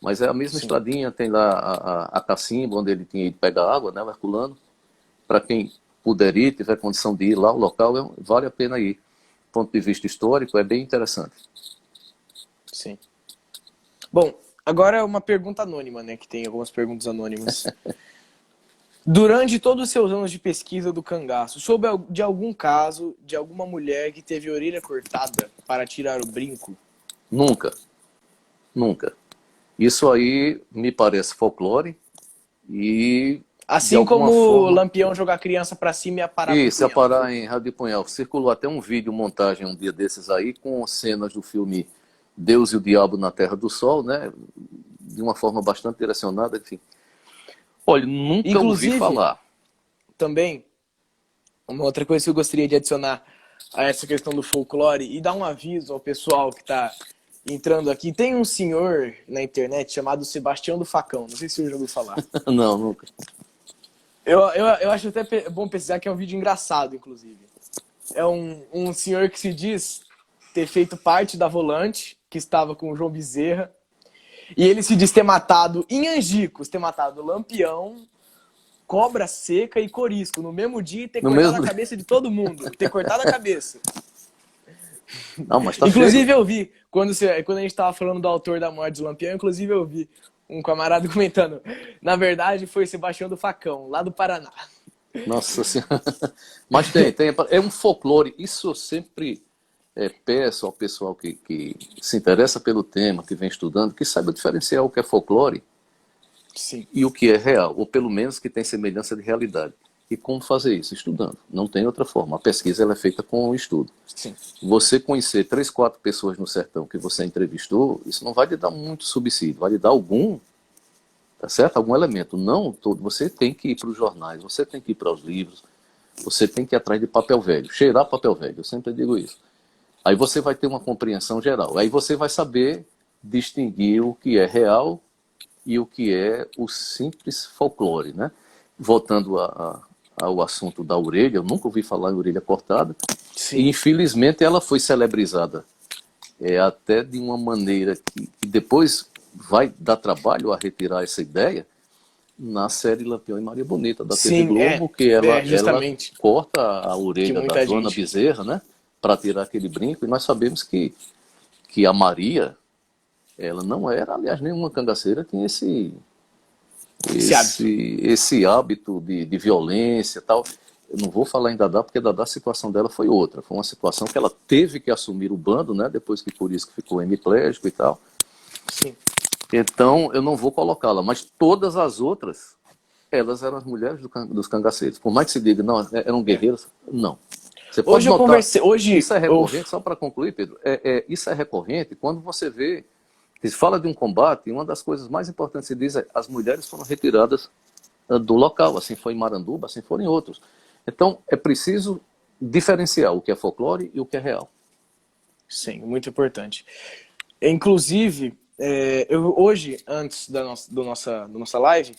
mas é a mesma Sim. estradinha, tem lá a cacimba, onde ele tinha ido pegar água, né, o Herculano. Para quem puder ir, tiver condição de ir lá, o local vale a pena ir. Do ponto de vista histórico, é bem interessante. Sim. Bom, agora uma pergunta anônima, né? Que tem algumas perguntas anônimas. Durante todos os seus anos de pesquisa do cangaço, soube de algum caso de alguma mulher que teve a orelha cortada para tirar o brinco? Nunca, nunca. Isso aí me parece folclore e, de Assim alguma como o forma, Lampião jogar a criança pra cima e a parar com o isso, a punhal. parar em Rádio Punhal. Circulou até um vídeo, montagem um dia desses aí, com cenas do filme Deus e o Diabo na Terra do Sol, né? De uma forma bastante direcionada, enfim. Olha, nunca ouvi Inclusive, falar. também, uma outra coisa que eu gostaria de adicionar a essa questão do folclore e dar um aviso ao pessoal que está entrando aqui. Tem um senhor na internet chamado Sebastião do Facão. Não sei se você já ouviu falar. Não, nunca. Eu acho até bom pesquisar que é um vídeo engraçado, inclusive. É um senhor que se diz ter feito parte da Volante, que estava com o João Bezerra. E ele se diz ter matado em Angicos, ter matado Lampião, Cobra Seca e Corisco no mesmo dia e ter No cortado mesmo... a cabeça de todo mundo. Ter cortado a cabeça. Não, mas tá Inclusive feio. eu vi, quando a gente estava falando do autor da morte de Lampião, inclusive eu vi um camarada comentando. Na verdade foi Sebastião do Facão, lá do Paraná. Nossa Senhora. Mas tem. É um folclore. Isso eu sempre peço ao pessoal que se interessa pelo tema, que vem estudando, que saiba diferenciar o que é folclore Sim. e o que é real, ou pelo menos que tem semelhança de realidade. E como fazer isso? Estudando. Não tem outra forma. A pesquisa ela é feita com o estudo. Sim. Você conhecer 3, 4 pessoas no sertão que você entrevistou, isso não vai lhe dar muito subsídio, vai lhe dar algum, tá certo? Algum elemento. Não todo. Você tem que ir para os jornais, você tem que ir para os livros, você tem que ir atrás de papel velho, cheirar papel velho, eu sempre digo isso. Aí você vai ter uma compreensão geral. Aí você vai saber distinguir o que é real e o que é o simples folclore, né? Voltando ao assunto da orelha, eu nunca ouvi falar em orelha cortada. Sim. E infelizmente ela foi celebrizada até de uma maneira que depois vai dar trabalho a retirar essa ideia na série Lampião e Maria Bonita da TV Sim, Globo, que ela justamente. corta a Que orelha da muita dona gente. Bezerra, né, para tirar aquele brinco, e nós sabemos que a Maria, ela não era, aliás, nenhuma cangaceira tinha esse hábito de violência e tal. Eu não vou falar em Dadá, porque Dadá a situação dela foi outra. Foi uma situação que ela teve que assumir o bando, né? Depois que por isso que ficou hemiplégico e tal. Sim. Então, eu não vou colocá-la. Mas todas as outras, elas eram as mulheres dos cangaceiros. Por mais que se diga, não, eram guerreiras, não. Você pode Hoje eu notar, conversei. Hoje isso é recorrente, só para concluir, Pedro, isso é recorrente quando você vê, se fala de um combate, uma das coisas mais importantes que se diz é as mulheres foram retiradas do local, assim foi em Maranduba, assim foram em outros. Então, é preciso diferenciar o que é folclore e o que é real. Sim, muito importante. Inclusive, hoje, antes da nossa live,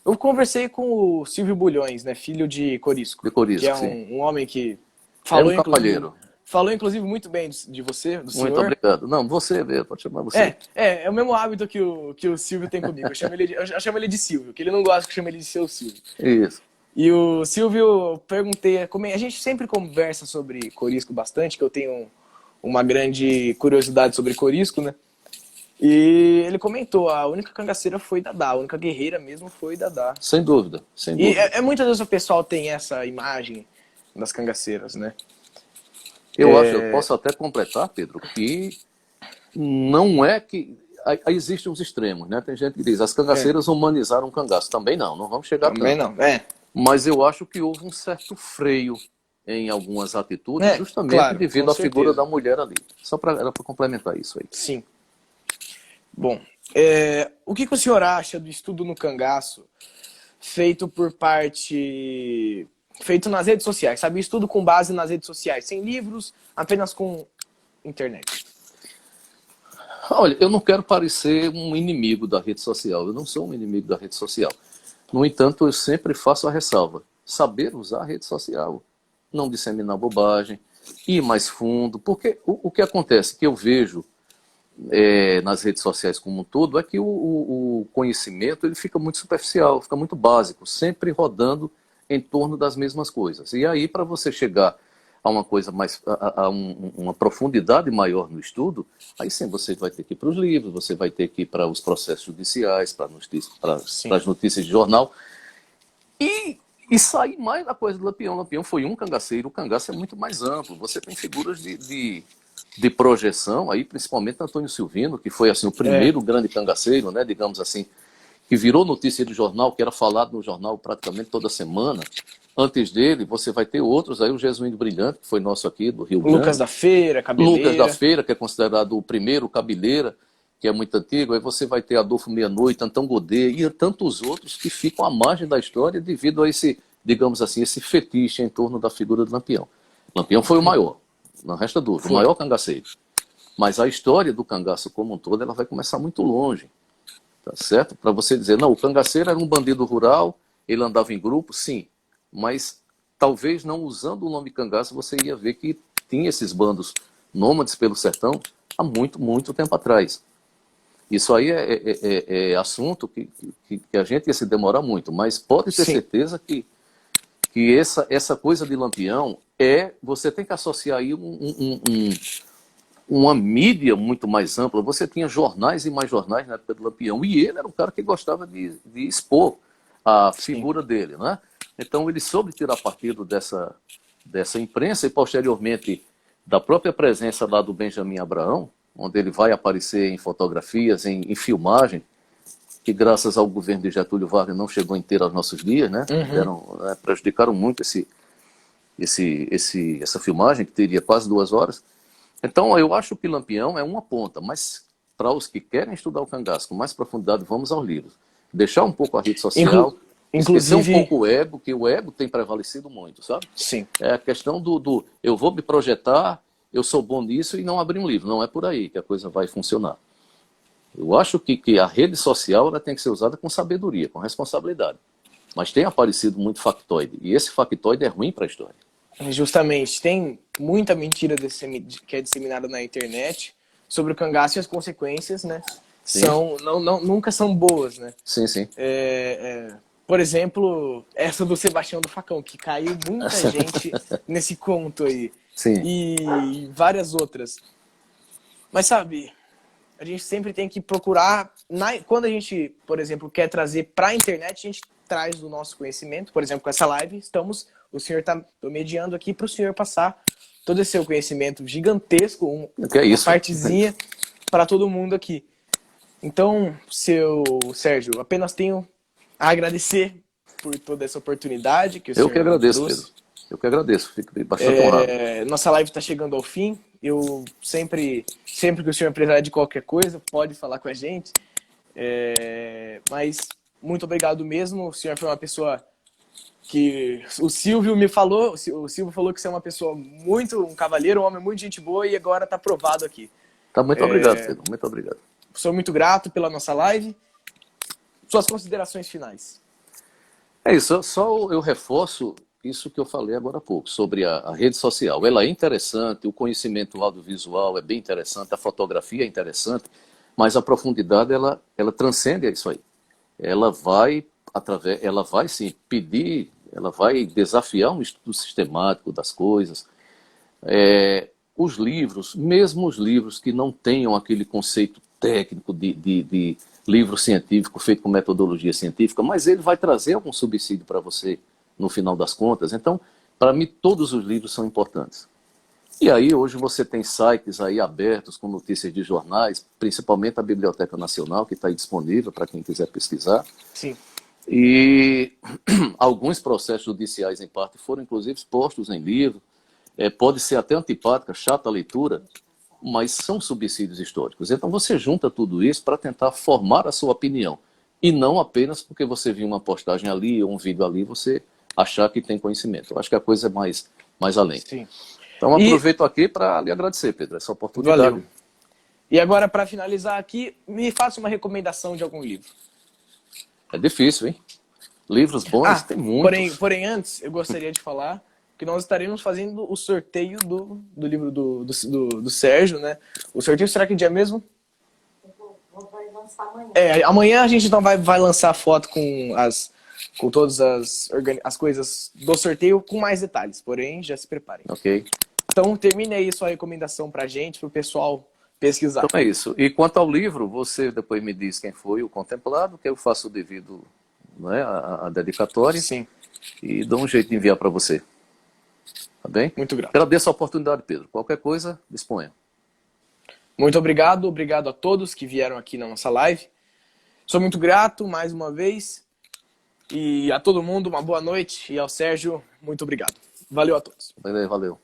eu conversei com o Silvio Bulhões, né, filho de Corisco, De que é Corisco, sim. um homem que É um cavalheiro. falou inclusive muito bem de você, do Muito senhor. obrigado. Não, você mesmo, pode chamar você. É o mesmo hábito que o Silvio tem comigo. Eu chamo ele de Silvio, que ele não gosta que eu chame ele de seu Silvio. Isso. E o Silvio, perguntei, a gente sempre conversa sobre Corisco bastante, que eu tenho uma grande curiosidade sobre Corisco, né? E ele comentou, a única cangaceira foi Dadá, a única guerreira mesmo foi Dadá. Sem dúvida, sem E dúvida. muitas vezes o pessoal tem essa imagem das cangaceiras, né? Eu acho, eu posso até completar, Pedro, que não é que... Aí existem os extremos, né? Tem gente que diz, as cangaceiras humanizaram o cangaço. Também não vamos chegar Também tanto. não, Mas eu acho que houve um certo freio em algumas atitudes, justamente claro, devido à com figura certeza. da mulher ali. Era para complementar isso aí. Sim. Bom, o que o senhor acha do estudo no cangaço feito nas redes sociais, sabe? Estudo com base nas redes sociais, sem livros, apenas com internet. Olha, eu não quero parecer um inimigo da rede social. Eu não sou um inimigo da rede social. No entanto, eu sempre faço a ressalva. Saber usar a rede social. Não disseminar bobagem. ir mais fundo, porque o que acontece, que eu vejo nas redes sociais como um todo, é que o conhecimento ele fica muito superficial, fica muito básico, sempre rodando em torno das mesmas coisas. E aí, para você chegar a uma coisa mais, uma profundidade maior no estudo, aí sim você vai ter que ir para os livros, você vai ter que ir para os processos judiciais, para as notícias de jornal, e sair mais da coisa do Lampião. O Lampião foi um cangaceiro, o cangaço é muito mais amplo. Você tem figuras de projeção, aí principalmente Antônio Silvino, que foi assim, o primeiro grande cangaceiro, né, digamos assim, que virou notícia de jornal, que era falado no jornal praticamente toda semana. Antes dele, você vai ter outros, aí o Jesuíno Brilhante, que foi nosso aqui, do Rio Grande. Lucas da Feira, Cabeleira. Lucas da Feira, que é considerado o primeiro Cabeleira, que é muito antigo. Aí você vai ter Adolfo Meia-Noite, Antão Godet e tantos outros que ficam à margem da história devido a esse, digamos assim, esse fetiche em torno da figura do Lampião. Lampião foi o maior, não resta dúvida, o maior cangaceiro. Mas a história do cangaço como um todo, ela vai começar muito longe, tá certo? Para você dizer, não, o cangaceiro era um bandido rural, ele andava em grupo, sim, mas talvez não usando o nome cangaço, você ia ver que tinha esses bandos nômades pelo sertão há muito, muito tempo atrás. Isso aí é assunto que a gente ia se demorar muito, mas pode ter certeza que essa coisa de Lampião você tem que associar aí uma mídia muito mais ampla. Você tinha jornais e mais jornais na época do Lampião, e ele era um cara que gostava de expor a figura dele, né? Então ele soube tirar partido dessa imprensa e posteriormente da própria presença lá do Benjamin Abraão, onde ele vai aparecer em fotografias, em filmagem, que graças ao governo de Getúlio Vargas não chegou inteiro aos nossos dias, né? Prejudicaram muito essa filmagem, que teria quase 2 horas. Então, eu acho que Lampião é uma ponta, mas para os que querem estudar o cangaço com mais profundidade, vamos aos livros. Deixar um pouco a rede social, esquecer um pouco o ego, que o ego tem prevalecido muito, sabe? Sim. É a questão do eu vou me projetar, eu sou bom nisso e não abrir um livro. Não é por aí que a coisa vai funcionar. Eu acho que a rede social ela tem que ser usada com sabedoria, com responsabilidade. Mas tem aparecido muito factoide, e esse factoide é ruim para a história. Justamente, tem muita mentira que é disseminada na internet sobre o cangaço e as consequências, né? Nunca são boas, né? Sim, sim. Por exemplo, essa do Sebastião do Facão, que caiu muita gente nesse conto aí. Sim. E várias outras. Mas sabe, a gente sempre tem que procurar, quando a gente, por exemplo, quer trazer para a internet, a gente traz o nosso conhecimento. Por exemplo, com essa live, o senhor está mediando aqui para o senhor passar todo esse seu conhecimento gigantesco, uma partezinha para todo mundo aqui. Então, seu Sérgio, apenas tenho a agradecer por toda essa oportunidade que o senhor Eu que agradeço, trouxe. Pedro. Eu que agradeço, fico bastante honrado. Nossa live está chegando ao fim. Eu sempre que o senhor precisar de qualquer coisa, pode falar com a gente. Mas muito obrigado mesmo. O senhor foi uma pessoa que o Silvio me falou. O Silvio falou que você é uma pessoa um cavalheiro, um homem muito gente boa, e agora está provado aqui. Tá, muito obrigado, Pedro. Muito obrigado. Sou muito grato pela nossa live. Suas considerações finais. É isso. Só eu reforço isso que eu falei agora há pouco, sobre a rede social. Ela é interessante, o conhecimento audiovisual é bem interessante, a fotografia é interessante, mas a profundidade, ela transcende isso aí. Ela vai sim pedir, ela vai desafiar um estudo sistemático das coisas. Os livros, mesmo os livros que não tenham aquele conceito técnico de livro científico feito com metodologia científica, mas ele vai trazer algum subsídio para você no final das contas. Então, para mim, todos os livros são importantes. E aí, hoje você tem sites aí abertos com notícias de jornais, principalmente a Biblioteca Nacional, que está aí disponível para quem quiser pesquisar. Sim. E alguns processos judiciais, em parte, foram inclusive postos em livro. Pode ser até antipática, chata a leitura, mas são subsídios históricos. Então, você junta tudo isso para tentar formar a sua opinião. E não apenas porque você viu uma postagem ali ou um vídeo ali, você achar que tem conhecimento. Eu acho que a coisa é mais além. Sim. Então, aproveito aqui para lhe agradecer, Pedro, essa oportunidade. Valeu. E agora, para finalizar aqui, me faça uma recomendação de algum livro. É difícil, hein? Livros bons tem muitos. Porém, antes, eu gostaria de falar que nós estaremos fazendo o sorteio do livro do Sérgio, né? O sorteio será que dia mesmo? Vai lançar amanhã. Amanhã a gente então vai lançar a foto com todas as coisas do sorteio com mais detalhes, porém já se preparem. Ok? Então termine aí sua recomendação pra gente, pro pessoal pesquisar. Então é isso. E quanto ao livro, você depois me diz quem foi o contemplado, que eu faço o devido, né, a dedicatória. Sim, E dou um jeito de enviar para você. Tá bem? muito grato. Agradeço a oportunidade, Pedro. Qualquer coisa, disponha. Muito obrigado a todos que vieram aqui na nossa live. Sou muito grato mais uma vez. E a todo mundo, uma boa noite. E ao Sérgio, muito obrigado. Valeu a todos. Valeu.